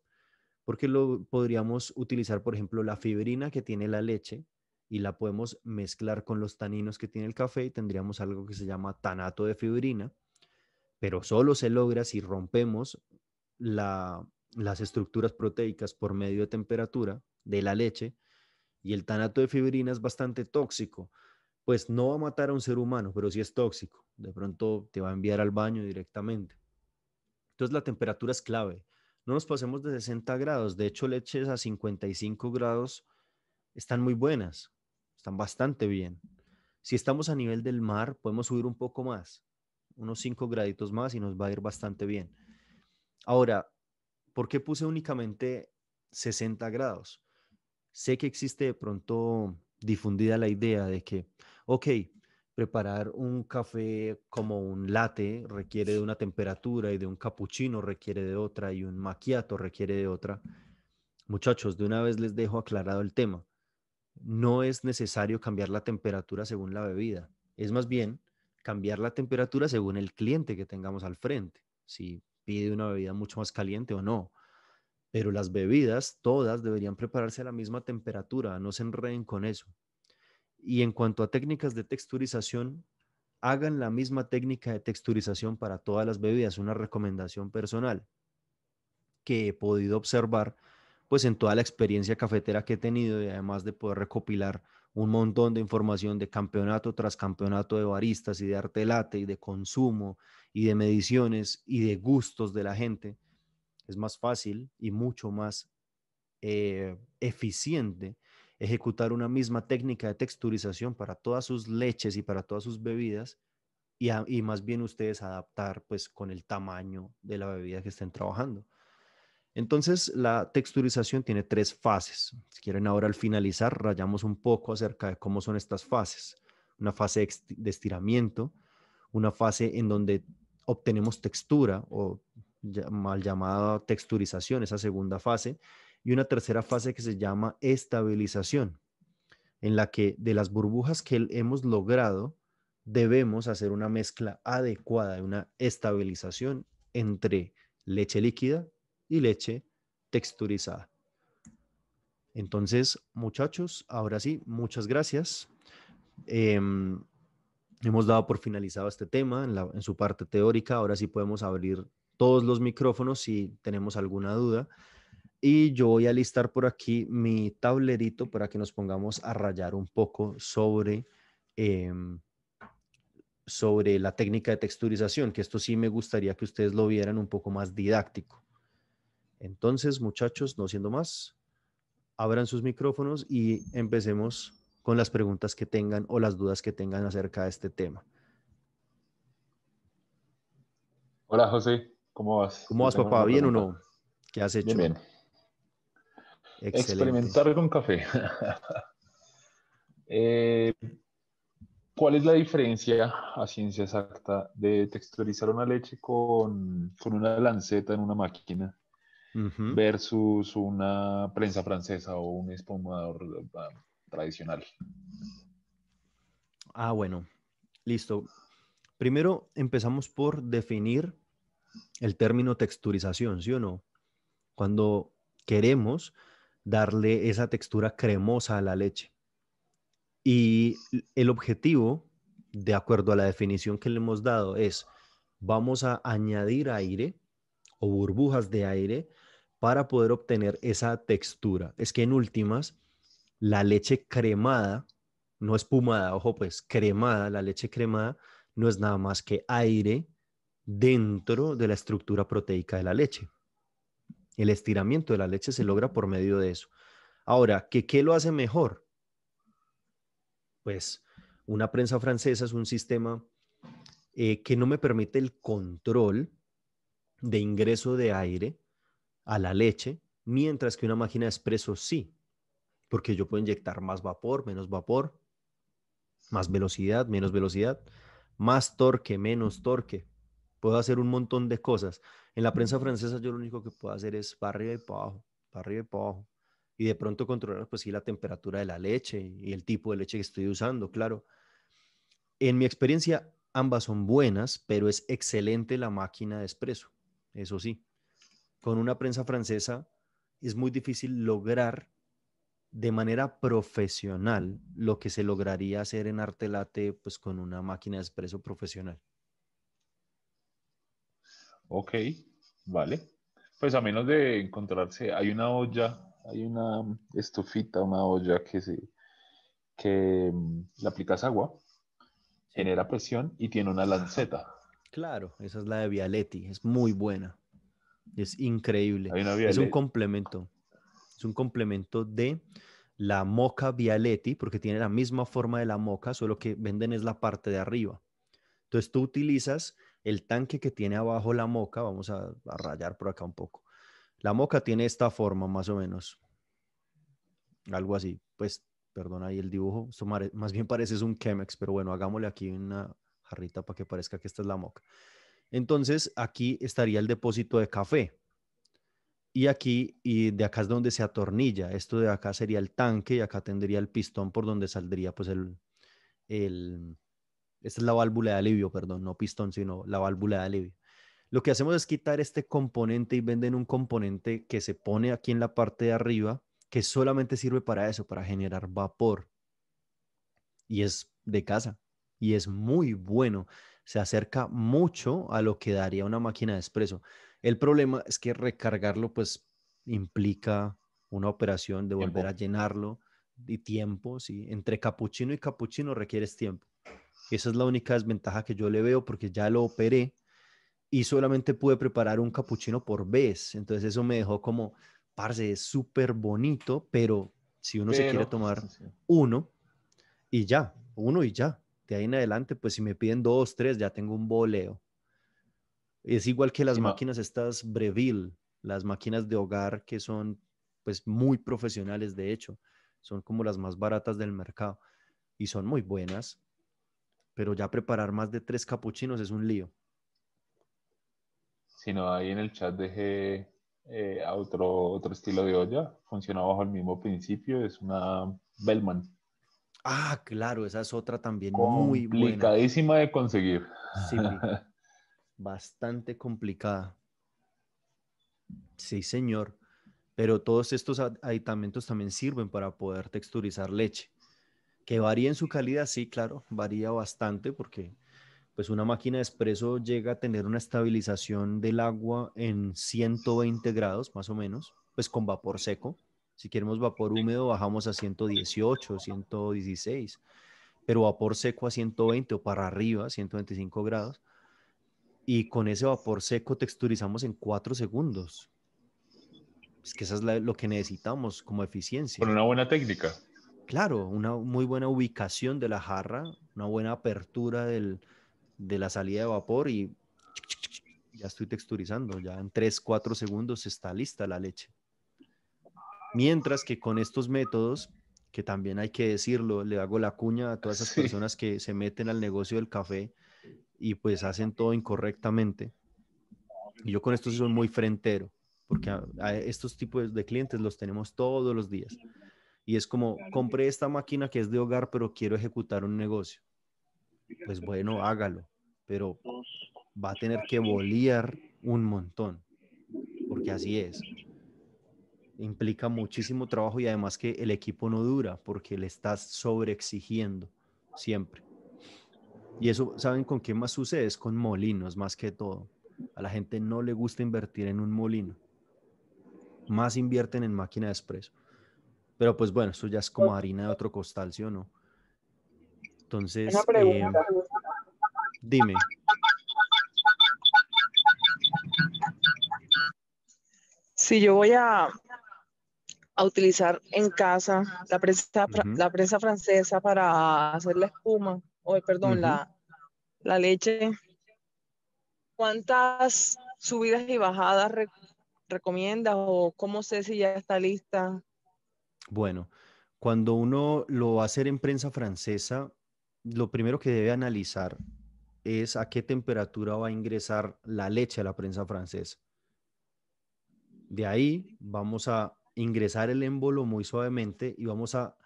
porque lo podríamos utilizar, por ejemplo, la fibrina que tiene la leche y la podemos mezclar con los taninos que tiene el café y tendríamos algo que se llama tanato de fibrina, pero solo se logra si rompemos las estructuras proteicas por medio de temperatura de la leche, y el tanato de fibrina es bastante tóxico. Pues no va a matar a un ser humano, pero sí es tóxico. De pronto te va a enviar al baño directamente. Entonces la temperatura es clave. No nos pasemos de 60 grados. De hecho, leches a 55 grados están muy buenas, están bastante bien. Si estamos a nivel del mar, podemos subir un poco más, unos 5 graditos más y nos va a ir bastante bien. Ahora, ¿por qué puse únicamente 60 grados? Sé que existe de pronto difundida la idea de que, ok, preparar un café como un latte requiere de una temperatura y de un cappuccino requiere de otra y un macchiato requiere de otra. Muchachos, de una vez les dejo aclarado el tema. No es necesario cambiar la temperatura según la bebida. Es más bien cambiar la temperatura según el cliente que tengamos al frente. Si pide una bebida mucho más caliente o no. Pero las bebidas, todas deberían prepararse a la misma temperatura, no se enreden con eso. Y en cuanto a técnicas de texturización, hagan la misma técnica de texturización para todas las bebidas, una recomendación personal que he podido observar pues en toda la experiencia cafetera que he tenido, y además de poder recopilar un montón de información de campeonato tras campeonato de baristas y de arte latte y de consumo y de mediciones y de gustos de la gente. Es más fácil y mucho más eficiente ejecutar una misma técnica de texturización para todas sus leches y para todas sus bebidas, y más bien ustedes adaptar pues con el tamaño de la bebida que estén trabajando. Entonces, la texturización tiene 3 fases. Si quieren, ahora al finalizar, rayamos un poco acerca de cómo son estas fases. Una fase de estiramiento, una fase en donde obtenemos textura o mal llamada texturización, esa segunda fase, y una tercera fase que se llama estabilización, en la que de las burbujas que hemos logrado debemos hacer una mezcla adecuada, una estabilización entre leche líquida y leche texturizada. Entonces, muchachos, ahora sí, muchas gracias. Hemos dado por finalizado este tema en su parte teórica. Ahora sí podemos abrir todos los micrófonos si tenemos alguna duda. Y yo voy a listar por aquí mi tablerito para que nos pongamos a rayar un poco em, sobre la técnica de texturización, que esto sí me gustaría que ustedes lo vieran un poco más didáctico. Entonces, muchachos, no siendo más, abran sus micrófonos y empecemos con las preguntas que tengan o las dudas que tengan acerca de este tema. Hola José, ¿cómo vas? ¿Cómo Yo vas, tengo papá? una ¿Bien o pregunta. no? ¿Qué has Bien, hecho? bien. Excelente. Experimentar con café. Eh, ¿Cuál es la diferencia a ciencia exacta de texturizar una leche con una lanceta en una máquina Ujú. versus una prensa francesa o un espumador tradicional? Bueno, listo. Primero empezamos por definir el término texturización, ¿sí o no? Cuando queremos darle esa textura cremosa a la leche. Y el objetivo, de acuerdo a la definición que le hemos dado, es vamos a añadir aire o burbujas de aire para poder obtener esa textura. Es que en últimas, la leche cremada, no espumada, ojo pues, cremada, la leche cremada no es nada más que aire dentro de la estructura proteica de la leche. El estiramiento de la leche se logra por medio de eso. Ahora, ¿qué lo hace mejor? Pues una prensa francesa es un sistema que no me permite el control de ingreso de aire a la leche, mientras que una máquina de espresso sí, porque yo puedo inyectar más vapor, más velocidad, menos velocidad, más torque, menos torque. Puedo hacer un montón de cosas. En la prensa francesa yo lo único que puedo hacer es para arriba y para abajo, para arriba y para abajo. Y de pronto controlar pues sí la temperatura de la leche y el tipo de leche que estoy usando, claro. En mi experiencia ambas son buenas, pero es excelente la máquina de espresso, eso sí. Con una prensa francesa es muy difícil lograr de manera profesional lo que se lograría hacer en arte latte pues con una máquina de espresso profesional. Ok, vale. Pues a menos de encontrarse, hay una olla, hay una estufita, una olla que le aplicas agua, Sí, genera presión y tiene una lanceta. claro, esa es la de Vialetti, es muy buena, es increíble. Hay una Es un Vialet. complemento, es un complemento de la moca Vialetti, porque tiene la misma forma de la moca, solo que venden es la parte de arriba. Entonces tú utilizas el tanque que tiene abajo la moca, vamos a rayar por acá un poco. La moca tiene esta forma más o menos, algo así. Pues, perdón ahí el dibujo, esto más bien parece es un Chemex, pero bueno, hagámosle aquí una jarrita para que parezca que esta es la moca. Entonces, aquí estaría el depósito de café. Y aquí, y de acá es donde se atornilla. Esto de acá sería el tanque y acá tendría el pistón por donde saldría pues el, esta es la válvula de alivio, perdón, no pistón, sino la válvula de alivio. Lo que hacemos es quitar este componente y venden un componente que se pone aquí en la parte de arriba, que solamente sirve para eso, para generar vapor. Y es de casa. Y es muy bueno. Se acerca mucho a lo que daría una máquina de espresso. El problema es que recargarlo pues implica una operación de volver a Tiempo. llenarlo y tiempo, ¿sí? Entre capuchino y capuchino requieres tiempo. Esa es la única desventaja que yo le veo porque ya lo operé y solamente pude preparar un capuchino por vez. Entonces eso me dejó como, parce, es súper bonito, pero si uno se quiere Pero, tomar sí, sí. uno y ya, uno y ya. De ahí en adelante, pues si me piden dos, tres, ya tengo un boleo. Es igual que las Si no, máquinas estas Breville, las máquinas de hogar que son pues muy profesionales, de hecho, son como las más baratas del mercado y son muy buenas, pero ya preparar más de tres capuchinos es un lío. si no, ahí en el chat dejé a otro estilo de olla. Funciona bajo el mismo principio. Es una Bellman. Ah, claro, esa es otra también muy buena. Complicadísima de conseguir. Sí, pi, bastante complicada. Sí, señor. Pero todos estos aditamentos también sirven para poder texturizar leche. Que varía en su calidad, sí, claro, varía bastante porque pues una máquina de espresso llega a tener una estabilización del agua en 120 grados más o menos, pues con vapor seco. Si queremos vapor húmedo bajamos a 118, 116, pero vapor seco a 120 o para arriba, 125 grados. Y con ese vapor seco texturizamos en 4 segundos. Es que eso es lo que necesitamos como Con eficiencia. una buena técnica. Claro, una muy buena ubicación de la jarra, una buena apertura de la salida de vapor y ya estoy texturizando. Ya en 3 4 segundos está lista la leche. Mientras que con estos métodos, que también hay que decirlo, le hago la cuña a todas esas Sí. personas que se meten al negocio del café y pues hacen todo incorrectamente. Y yo con esto sí soy muy frentero, porque a estos tipos de clientes los tenemos todos los días. Y es como, compré esta máquina que es de hogar, pero quiero ejecutar un negocio. Pues bueno, hágalo, pero va a tener que bolear un montón, porque así es. Implica muchísimo trabajo y además que el equipo no dura porque le estás sobreexigiendo siempre. Y eso, ¿saben con qué más sucede? Es con molinos más que todo. A la gente no le gusta invertir en un molino, más invierten en máquina de espresso. Pero pues bueno, eso ya es como harina de otro costal, ¿sí o no? Una Entonces, pregunta. dime. Si yo voy a utilizar en casa Ujú, la prensa francesa para hacer la espuma, o perdón, ujú. la leche, ¿cuántas subidas y bajadas recomiendas o cómo sé si ya está lista? Bueno, cuando uno lo va a hacer en prensa francesa, lo primero que debe analizar es a qué temperatura va a ingresar la leche a la prensa francesa. De ahí vamos a ingresar el émbolo muy suavemente y vamos a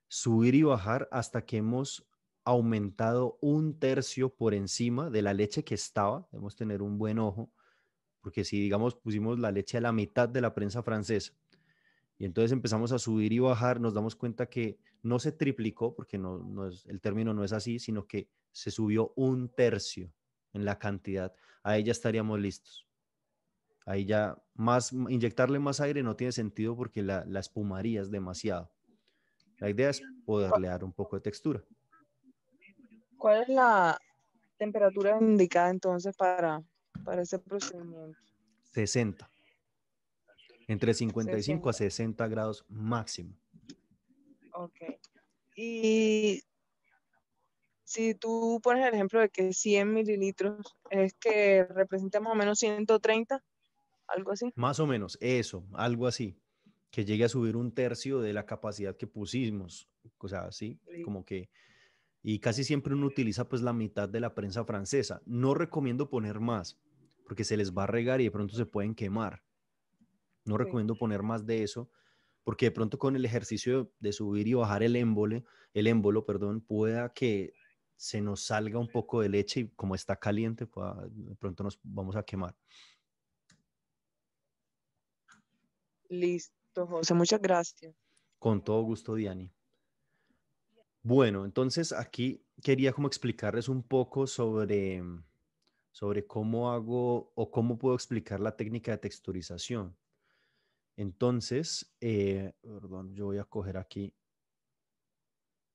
subir y bajar hasta que hemos aumentado un tercio por encima de la leche que estaba. Debemos tener un buen ojo, porque si digamos pusimos la leche a la mitad de la prensa francesa y entonces empezamos a subir y bajar, nos damos cuenta que no se triplicó, porque no es, el término no es así, sino que se subió un tercio en la cantidad. Ahí ya estaríamos listos. Ahí ya inyectarle más aire no tiene sentido porque la espumarías demasiado. La idea es poderle dar un poco de textura. ¿Cuál es la temperatura indicada entonces para ese procedimiento? 60. Entre 55 a 60. 60 grados máximo. Ok. Y si tú pones el ejemplo de que 100 mililitros es que representa más o menos 130, algo así. Más o menos, eso, algo así. Que llegue a subir un tercio de la capacidad que pusimos. O sea, sí, como que... Y casi siempre uno utiliza pues la mitad de la prensa francesa. No recomiendo poner más, porque se les va a regar y de pronto se pueden quemar. No Sí. recomiendo poner más de eso, porque de pronto con el ejercicio de subir y bajar el émbolo, perdón, pueda que se nos salga un poco de leche y como está caliente, de pronto nos vamos a quemar. Listo, José, muchas gracias. Con todo gusto, Diani. Bueno, entonces aquí quería como explicarles un poco sobre cómo hago o cómo puedo explicar la técnica de texturización. Entonces, perdón, yo voy a coger aquí.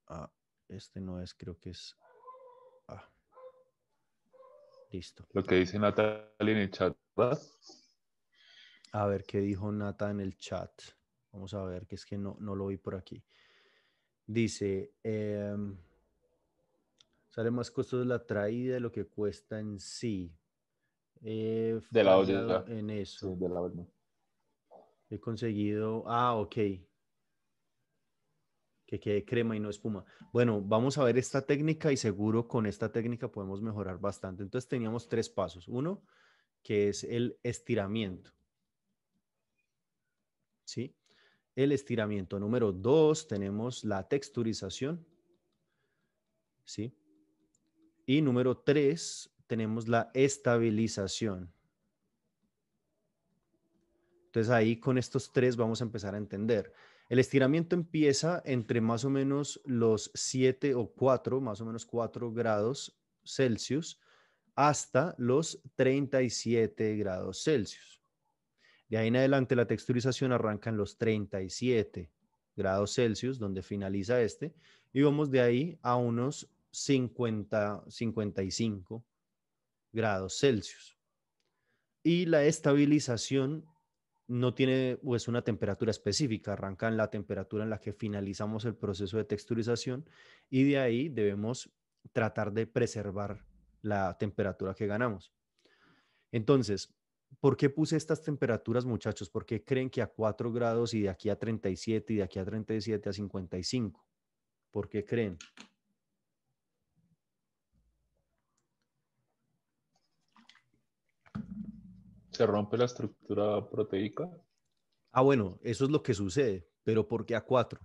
Ah, este no es, creo que es. Ah, listo. Lo que dice Natalia en el chat, ¿verdad? A ver qué dijo Nata en el chat. Vamos a ver, que es que no lo vi por aquí. Dice, sale más costoso la traída de lo que cuesta en sí. He De la fallado olla. en Sí, eso. de la olla. He conseguido, ok, que quede crema y no espuma. Bueno, vamos a ver esta técnica y seguro con esta técnica podemos mejorar bastante. Entonces teníamos 3 pasos. Uno, que es el estiramiento. ¿Sí? El estiramiento. Número 2, tenemos la texturización. ¿Sí? Y número 3, tenemos la estabilización. Entonces ahí con estos 3 vamos a empezar a entender. El estiramiento empieza entre más o menos los 7 o 4, más o menos 4 grados Celsius, hasta los 37 grados Celsius. De ahí en adelante la texturización arranca en los 37 grados Celsius, donde finaliza este, y vamos de ahí a unos 50, 55 grados Celsius. Y la estabilización no tiene pues, una temperatura específica, arranca en la temperatura en la que finalizamos el proceso de texturización y de ahí debemos tratar de preservar la temperatura que ganamos. Entonces, ¿por qué puse estas temperaturas, muchachos? ¿Por qué creen que a 4 grados y de aquí a 37 y de aquí a 37 a 55? ¿Por qué creen? Se rompe la estructura proteica. Ah, bueno, eso es lo que sucede, pero ¿por qué a 4?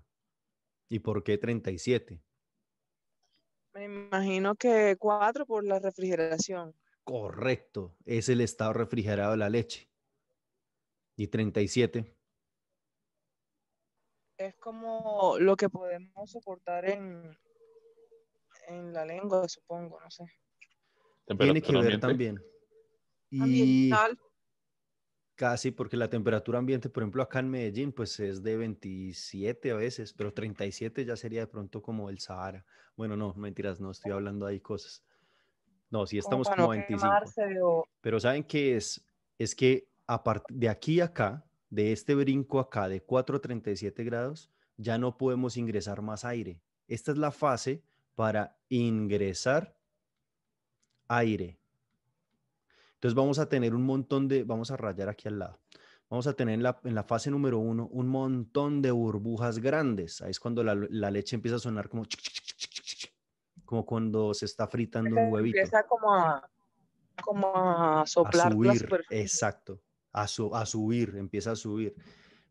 ¿Y por qué 37? Me imagino que 4 por la refrigeración. Correcto, es el estado refrigerado de la leche. ¿Y 37? Es como lo que podemos soportar en la lengua, supongo, no sé. Tiene que Temperatura ver ambiente. también. Y Ambiental. casi porque la temperatura ambiente, por ejemplo, acá en Medellín, pues es de 27 a veces, pero 37 ya sería de pronto como el Sahara. Bueno, no, mentiras, no estoy hablando ahí cosas. No, sí Como estamos para no como a 25. quemarse o Pero ¿saben qué es? Es que de aquí a acá, de este brinco acá de 4 a 37 grados, ya no podemos ingresar más aire. Esta es la fase para ingresar aire. Entonces vamos a tener un montón vamos a rayar aquí al lado. Vamos a tener en la fase número 1 un montón de burbujas grandes. Ahí es cuando la leche empieza a sonar como, como cuando se está fritando un huevito. empieza como a A soplar la subir, superficie. exacto. A subir, empieza a subir.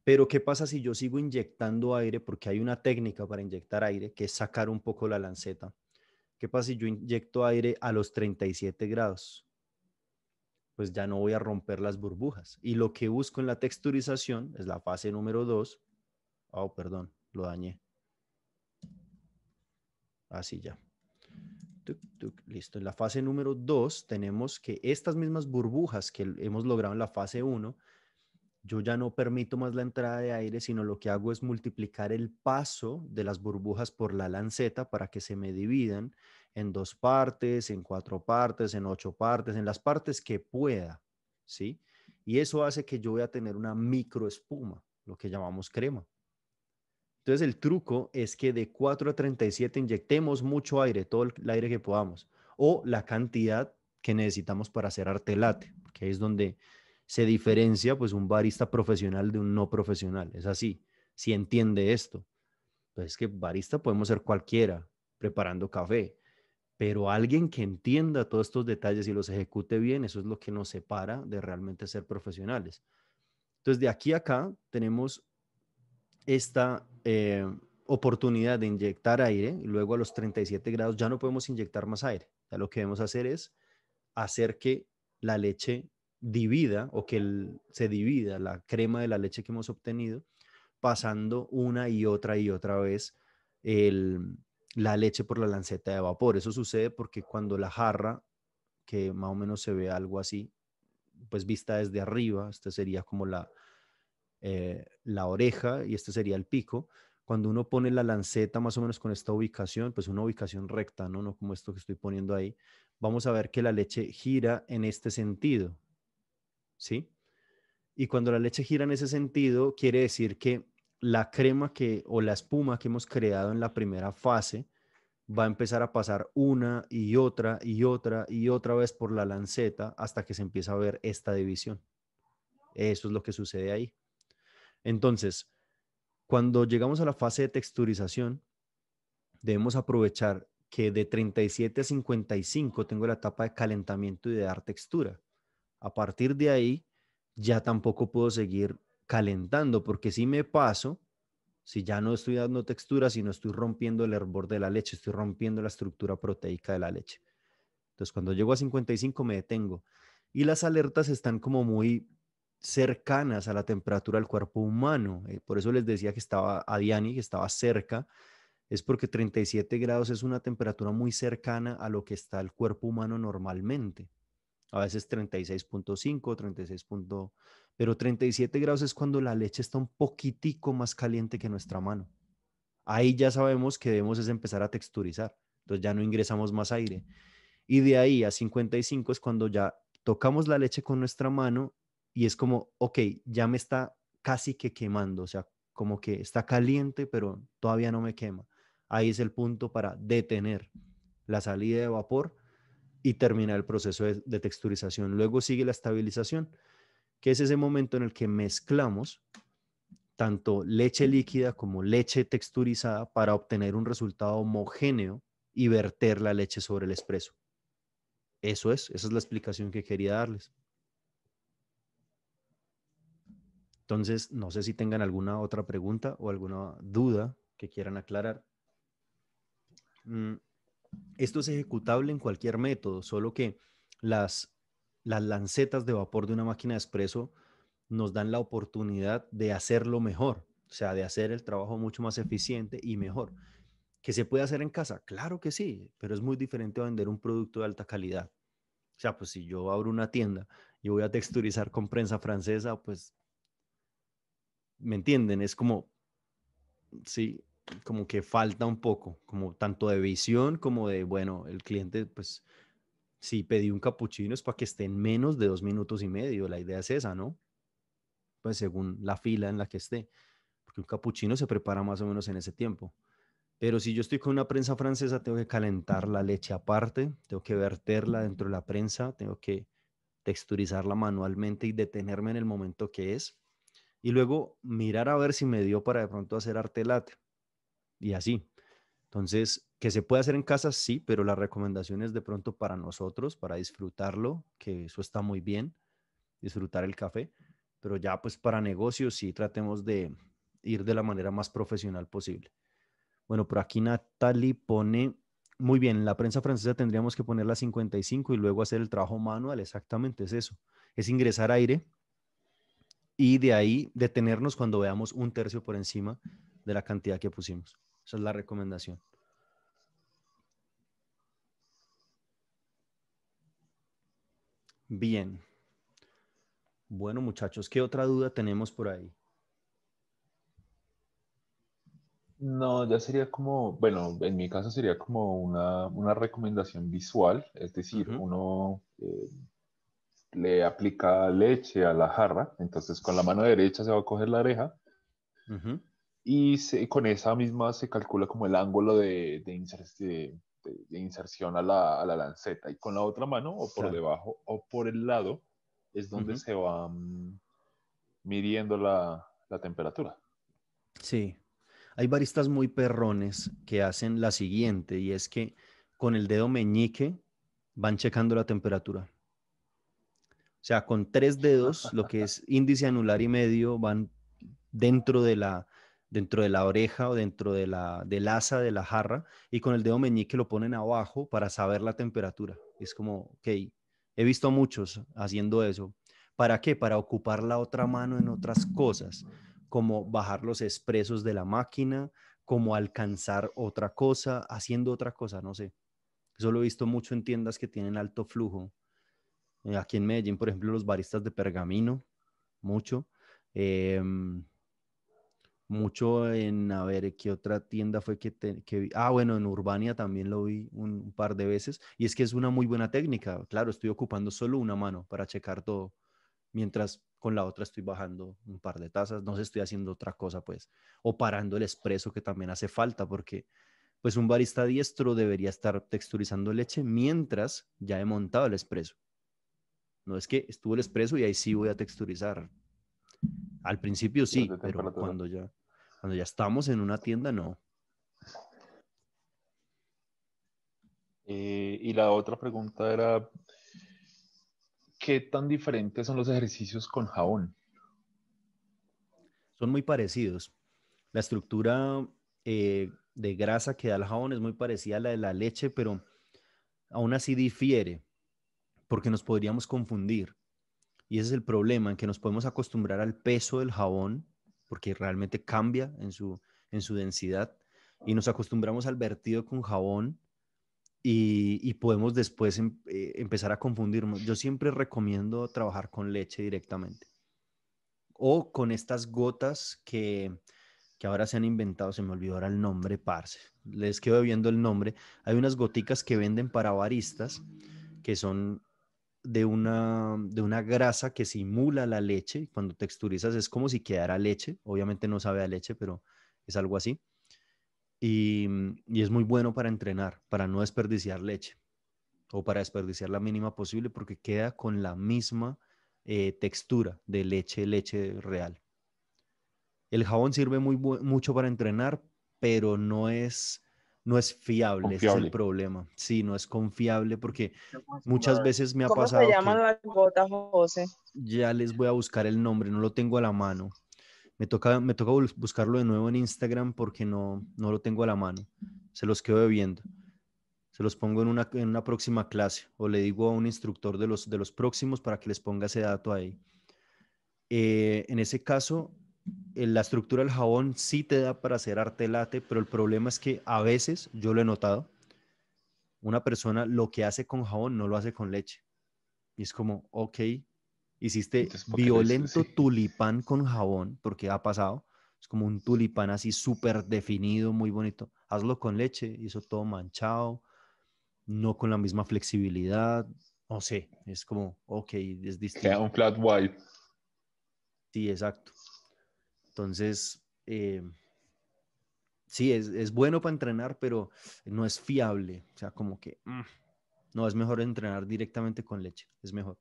Pero ¿qué pasa si yo sigo inyectando aire? Porque hay una técnica para inyectar aire, que es sacar un poco la lanceta. ¿Qué pasa si yo inyecto aire a los 37 grados? Pues ya no voy a romper las burbujas. Y lo que busco en la texturización es la fase número 2. Perdón, lo dañé. Así ya. Listo. En la fase número 2 tenemos que estas mismas burbujas que hemos logrado en la fase 1, yo ya no permito más la entrada de aire, sino lo que hago es multiplicar el paso de las burbujas por la lanceta para que se me dividan en 2 partes, en 4 partes, en 8 partes, en las partes que pueda, ¿sí? Y eso hace que yo voy a tener una microespuma, lo que llamamos crema. Entonces el truco es que de 4 a 37 inyectemos mucho aire, todo el aire que podamos, o la cantidad que necesitamos para hacer arte latte, que es donde se diferencia pues un barista profesional de un no profesional. Es así, si entiende esto. Pues es que barista podemos ser cualquiera preparando café, pero alguien que entienda todos estos detalles y los ejecute bien, eso es lo que nos separa de realmente ser profesionales. Entonces de aquí a acá tenemos esta oportunidad de inyectar aire y luego a los 37 grados ya no podemos inyectar más aire. Ya lo que debemos hacer es hacer que la leche divida o que se divida la crema de la leche que hemos obtenido pasando una y otra vez la leche por la lanceta de vapor. Eso sucede porque cuando la jarra, que más o menos se ve algo así, pues vista desde arriba, esta sería como la oreja y este sería el pico. Cuando uno pone la lanceta más o menos con esta ubicación, pues una ubicación recta, ¿no? No como esto que estoy poniendo ahí, vamos a ver que la leche gira en este sentido, ¿sí? Y cuando la leche gira en ese sentido, quiere decir que la crema o la espuma que hemos creado en la primera fase va a empezar a pasar una y otra y otra y otra vez por la lanceta hasta que se empieza a ver esta división. Eso es lo que sucede ahí. Entonces, cuando llegamos a la fase de texturización, debemos aprovechar que de 37 a 55 tengo la etapa de calentamiento y de dar textura. A partir de ahí, ya tampoco puedo seguir calentando, porque si me paso, si ya no estoy dando textura, sino estoy rompiendo el hervor de la leche, estoy rompiendo la estructura proteica de la leche. Entonces, cuando llego a 55 me detengo. Y las alertas están como muy cercanas a la temperatura del cuerpo humano. Por eso les decía que estaba a Diani, que estaba cerca, es porque 37 grados es una temperatura muy cercana a lo que está el cuerpo humano normalmente. A veces 36.5, 36. Pero 37 grados es cuando la leche está un poquitico más caliente que nuestra mano. Ahí ya sabemos que debemos es empezar a texturizar. Entonces ya no ingresamos más aire. Y de ahí a 55 es cuando ya tocamos la leche con nuestra mano y es como, ok, ya me está casi que quemando, o sea, como que está caliente, pero todavía no me quema. Ahí es el punto para detener la salida de vapor y terminar el proceso de texturización. Luego sigue la estabilización, que es ese momento en el que mezclamos tanto leche líquida como leche texturizada para obtener un resultado homogéneo y verter la leche sobre el espresso. Esa es la explicación que quería darles. Entonces, no sé si tengan alguna otra pregunta o alguna duda que quieran aclarar. Esto es ejecutable en cualquier método, solo que las lancetas de vapor de una máquina de espresso nos dan la oportunidad de hacerlo mejor, o sea, de hacer el trabajo mucho más eficiente y mejor. ¿Que se puede hacer en casa? Claro que sí, pero es muy diferente a vender un producto de alta calidad. O sea, pues si yo abro una tienda y voy a texturizar con prensa francesa, pues, ¿me entienden? Es como, sí, como que falta un poco, como tanto de visión como de, bueno, el cliente, pues, si pedí un capuchino es para que esté en menos de 2 minutos y medio. La idea es esa, ¿no? Pues según la fila en la que esté, porque un capuchino se prepara más o menos en ese tiempo. Pero si yo estoy con una prensa francesa, tengo que calentar la leche aparte, tengo que verterla dentro de la prensa, tengo que texturizarla manualmente y detenerme en el momento que es. Y luego mirar a ver si me dio para de pronto hacer arte latte. Y así. Entonces, que se puede hacer en casa, sí, pero la recomendación es de pronto para nosotros, para disfrutarlo, que eso está muy bien, disfrutar el café. Pero ya pues para negocios sí tratemos de ir de la manera más profesional posible. Bueno, por aquí Natalie pone, muy bien, en la prensa francesa tendríamos que poner la 55 y luego hacer el trabajo manual, exactamente es eso, es ingresar aire y de ahí detenernos cuando veamos un tercio por encima de la cantidad que pusimos. Esa es la recomendación. Bien. Bueno, muchachos, ¿qué otra duda tenemos por ahí? No, ya sería como, bueno, en mi caso sería como una recomendación visual, es decir, Ujú, uno le aplica leche a la jarra, entonces con la mano derecha se va a coger la oreja ujú. y con esa misma se calcula como el ángulo de inserción a la lanceta y con la otra mano o por Claro. debajo o por el lado es donde Ujú. se va midiendo la temperatura. Sí. Hay baristas muy perrones que hacen la siguiente, y es que con el dedo meñique van checando la temperatura. O sea, con 3 dedos, lo que es índice, anular y medio, van dentro dentro de la oreja o dentro del asa de la jarra, y con el dedo meñique lo ponen abajo para saber la temperatura. Es como, ok, he visto a muchos haciendo eso. ¿Para qué? Para ocupar la otra mano en otras cosas, como bajar los expresos de la máquina, como alcanzar otra cosa, haciendo otra cosa, no sé. Eso lo he visto mucho en tiendas que tienen alto flujo. Aquí en Medellín, por ejemplo, los baristas de Pergamino, mucho. Em, Mucho en, a ver, ¿qué otra tienda fue que vi? Ah, bueno, en Urbania también lo vi un par de veces. Y es que es una muy buena técnica. Claro, estoy ocupando solo una mano para checar todo, mientras con la otra estoy bajando un par de tazas. No sé, estoy haciendo otra cosa, pues. O parando el espresso, que también hace falta, porque pues un barista diestro debería estar texturizando leche mientras ya he montado el espresso. No es que estuvo el espresso y ahí sí voy a texturizar. Al principio De sí, pero temperatura. cuando ya estamos en una tienda, no. Y la otra pregunta era, ¿qué tan diferentes son los ejercicios con jabón? Son muy parecidos. La estructura de grasa que da el jabón es muy parecida a la de la leche, pero aún así difiere, porque nos podríamos confundir. Y ese es el problema, en que nos podemos acostumbrar al peso del jabón, porque realmente cambia en su densidad, y nos acostumbramos al vertido con jabón y podemos después empezar a confundirnos. Yo siempre recomiendo trabajar con leche directamente o con estas gotas que ahora se han inventado, se me olvidó ahora el nombre, parce. Les quedo viendo el nombre. Hay unas goticas que venden para baristas que son de una grasa que simula la leche. Cuando texturizas es como si quedara leche. Obviamente no sabe a leche, pero es algo así. Y es muy bueno para entrenar, para no desperdiciar leche o para desperdiciar la mínima posible porque queda con la misma textura de leche, leche real. El jabón sirve mucho para entrenar, pero no es fiable, ese es el Confiable. problema. Sí, no es confiable porque muchas veces me ha ¿Cómo se pasado llaman que las gotas, José? ya les voy a buscar el nombre, no lo tengo a la mano. Me toca buscarlo de nuevo en Instagram porque no lo tengo a la mano. Se los quedo debiendo. Se los pongo en una próxima clase o le digo a un instructor de los próximos para que les ponga ese dato ahí. En ese caso, la estructura del jabón sí te da para hacer arte latte, pero el problema es que a veces, yo lo he notado, una persona lo que hace con jabón no lo hace con leche. Y es como, ok, hiciste Entonces, ¿para qué violento sí. tulipán con jabón, porque ha pasado. Es como un tulipán así súper definido, muy bonito. Hazlo con leche y eso todo manchado, no con la misma flexibilidad. No sé, es como, ok, es Queda distinto. un flat white. Sí, exacto. Entonces, sí, es bueno para entrenar, pero no es fiable. O sea, como que no, es mejor entrenar directamente con leche. Es mejor.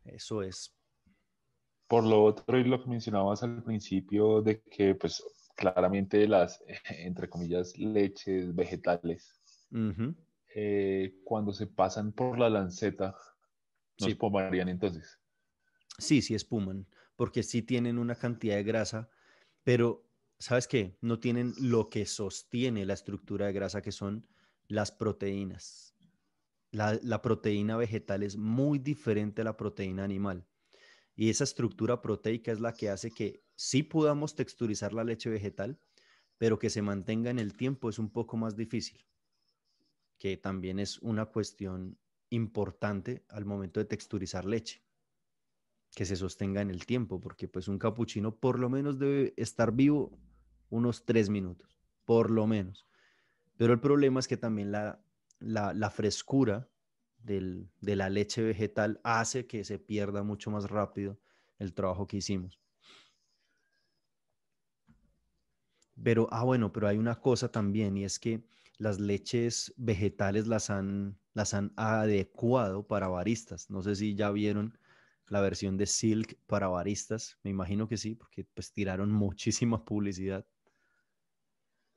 Eso es. Por lo otro, y lo que mencionabas al principio, de que pues claramente las, entre comillas, leches vegetales, Ujú. cuando se pasan por la lanceta, nos Sí, pomarían entonces. sí, sí espuman, porque sí tienen una cantidad de grasa, pero ¿sabes qué? No tienen lo que sostiene la estructura de grasa, que son las proteínas. La proteína vegetal es muy diferente a la proteína animal. Y esa estructura proteica es la que hace que sí podamos texturizar la leche vegetal, pero que se mantenga en el tiempo es un poco más difícil, que también es una cuestión importante al momento de texturizar leche, que se sostenga en el tiempo, porque pues un capuchino por lo menos debe estar vivo unos 3 minutos, por lo menos. Pero el problema es que también la frescura de la leche vegetal hace que se pierda mucho más rápido el trabajo que hicimos. Pero, bueno, pero hay una cosa también y es que las leches vegetales las han adecuado para baristas. No sé si ya vieron la versión de Silk para baristas. Me imagino que sí, porque pues tiraron muchísima publicidad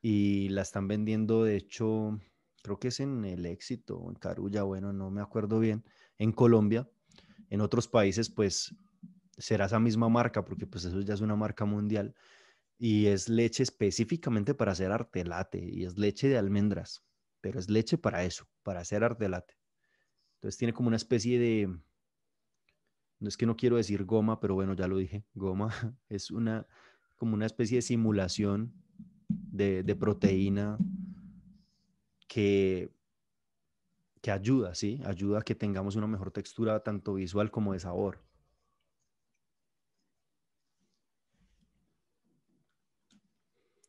y la están vendiendo, de hecho, creo que es en El Éxito o en Carulla, bueno, no me acuerdo bien, en Colombia. En otros países, pues será esa misma marca, porque pues eso ya es una marca mundial y es leche específicamente para hacer arte latte y es leche de almendras, pero es leche para eso, para hacer arte latte. Entonces tiene como una especie de, no es que no quiero decir goma, pero bueno, ya lo dije, goma, es como una especie de simulación de proteína que, que ayuda, ¿sí? Ayuda a que tengamos una mejor textura tanto visual como de sabor.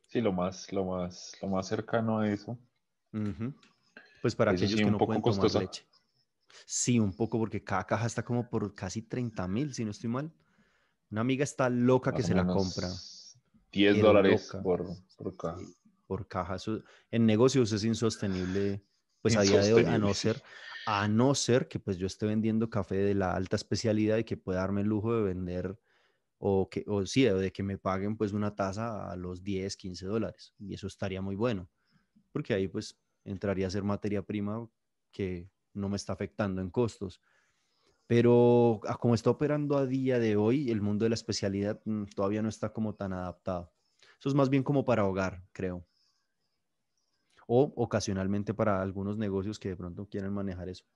Sí, lo más cercano a eso. Ujú. Pues para Eso aquellos sí, que un no poco pueden tomar costosa. leche. Sí, un poco, porque cada caja está como por casi 30.000, si no estoy mal. Una amiga está loca que Más o se la compra, menos 10 pero dólares loca, por caja. sí, por caja. En negocios es insostenible, pues a día de hoy, Insostenible, sí. a no ser que pues yo esté vendiendo café de la alta especialidad y que pueda darme el lujo de vender o sí, de que me paguen pues una tasa a los 10, 15 dólares. Y eso estaría muy bueno, porque ahí pues entraría a ser materia prima que no me está afectando en costos. Pero como está operando a día de hoy, el mundo de la especialidad todavía no está como tan adaptado. Eso es más bien como para hogar, creo. O ocasionalmente para algunos negocios que de pronto quieren manejar eso.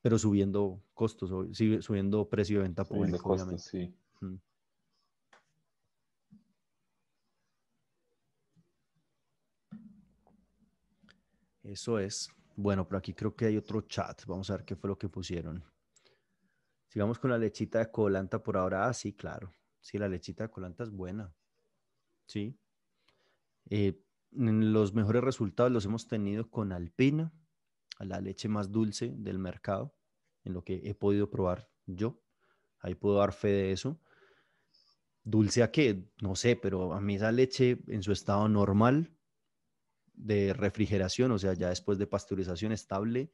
Pero subiendo costos, sí, subiendo precio de venta Subiendo público, costos, obviamente. sí. Mm. Eso es. Bueno, pero aquí creo que hay otro chat. Vamos a ver qué fue lo que pusieron. Sigamos con la lechita de colanta por ahora. Ah, sí, claro. Sí, la lechita de colanta es buena. Sí. Los mejores resultados los hemos tenido con Alpina, la leche más dulce del mercado, en lo que he podido probar yo. Ahí puedo dar fe de eso. ¿Dulce a qué? No sé, pero a mí esa leche en su estado normal de refrigeración, o sea, ya después de pasteurización estable,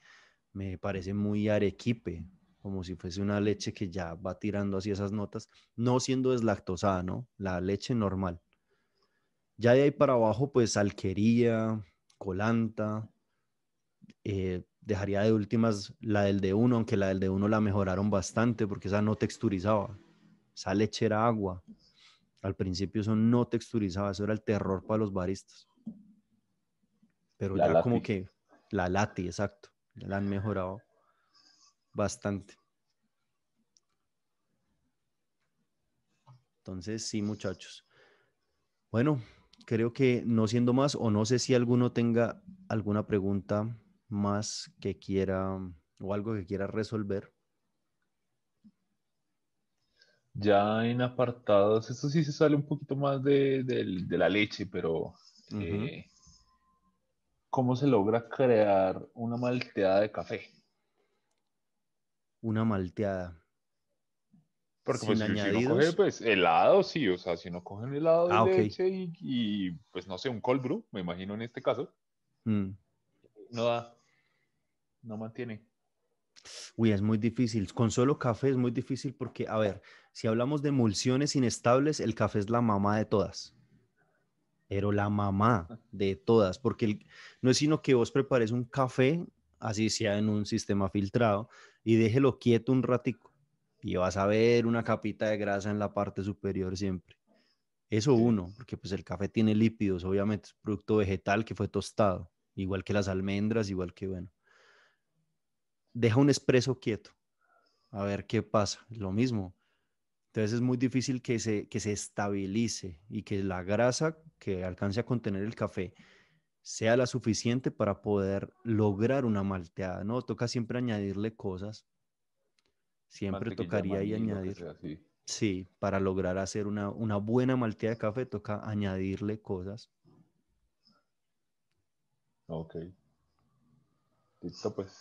me parece muy arequipe, como si fuese una leche que ya va tirando así esas notas, no siendo deslactosada, ¿no? La leche normal. Ya de ahí para abajo, pues alquería, colanta, dejaría de últimas la del de uno, aunque la del de uno la mejoraron bastante porque esa no texturizaba. Esa leche era agua. Al principio eso no texturizaba, eso era el terror para los baristas. Pero La ya como Lati. que la lati, exacto, ya la han mejorado bastante. Entonces, sí, muchachos. Bueno, creo que no siendo más, o no sé si alguno tenga alguna pregunta más que quiera o algo que quiera resolver. Ya en apartados, esto sí se sale un poquito más de la leche, pero Ujú. eh, ¿cómo se logra crear una malteada de café? Una malteada Porque sin pues si uno coge añadidos. pues helado, sí, o sea, si uno coge un helado de Ah, ok. leche y, pues no sé, un cold brew, me imagino en este caso, Mm. no da, no mantiene. Uy, es muy difícil. Con solo café es muy difícil porque, a ver, si hablamos de emulsiones inestables, el café es la mamá de todas, pero la mamá de todas, porque no es sino que vos prepares un café, así sea en un sistema filtrado, y déjelo quieto un ratico y vas a ver una capita de grasa en la parte superior siempre. Eso Sí, uno, porque pues el café tiene lípidos, obviamente es producto vegetal que fue tostado, igual que las almendras, igual que, bueno, deja un espresso quieto, a ver qué pasa, lo mismo. Entonces es muy difícil que se estabilice y que la grasa que alcance a contener el café sea la suficiente para poder lograr una malteada, ¿no? Toca siempre añadirle cosas. Siempre Mantequilla, tocaría ahí maní, lo que añadir. sea, sí. Sí, para lograr hacer una buena malteada de café toca añadirle cosas. Ok. Listo, pues.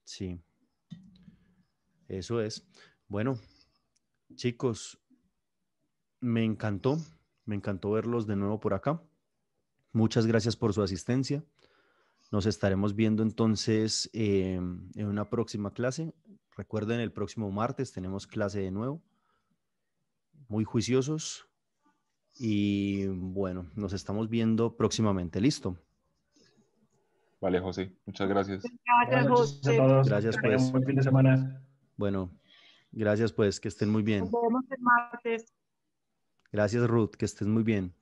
Sí, eso es. Bueno, chicos, me encantó verlos de nuevo por acá. Muchas gracias por su asistencia. Nos estaremos viendo entonces en una próxima clase. Recuerden, el próximo martes tenemos clase de nuevo. Muy juiciosos. Y bueno, nos estamos viendo próximamente. ¿Listo? Vale, José, muchas gracias. Buenas noches a todos. Gracias, Que tengan un pues. buen fin de semana. Bueno, gracias, pues. Que estén muy Nos bien. vemos el martes. Gracias, Ruth. Que estés muy bien.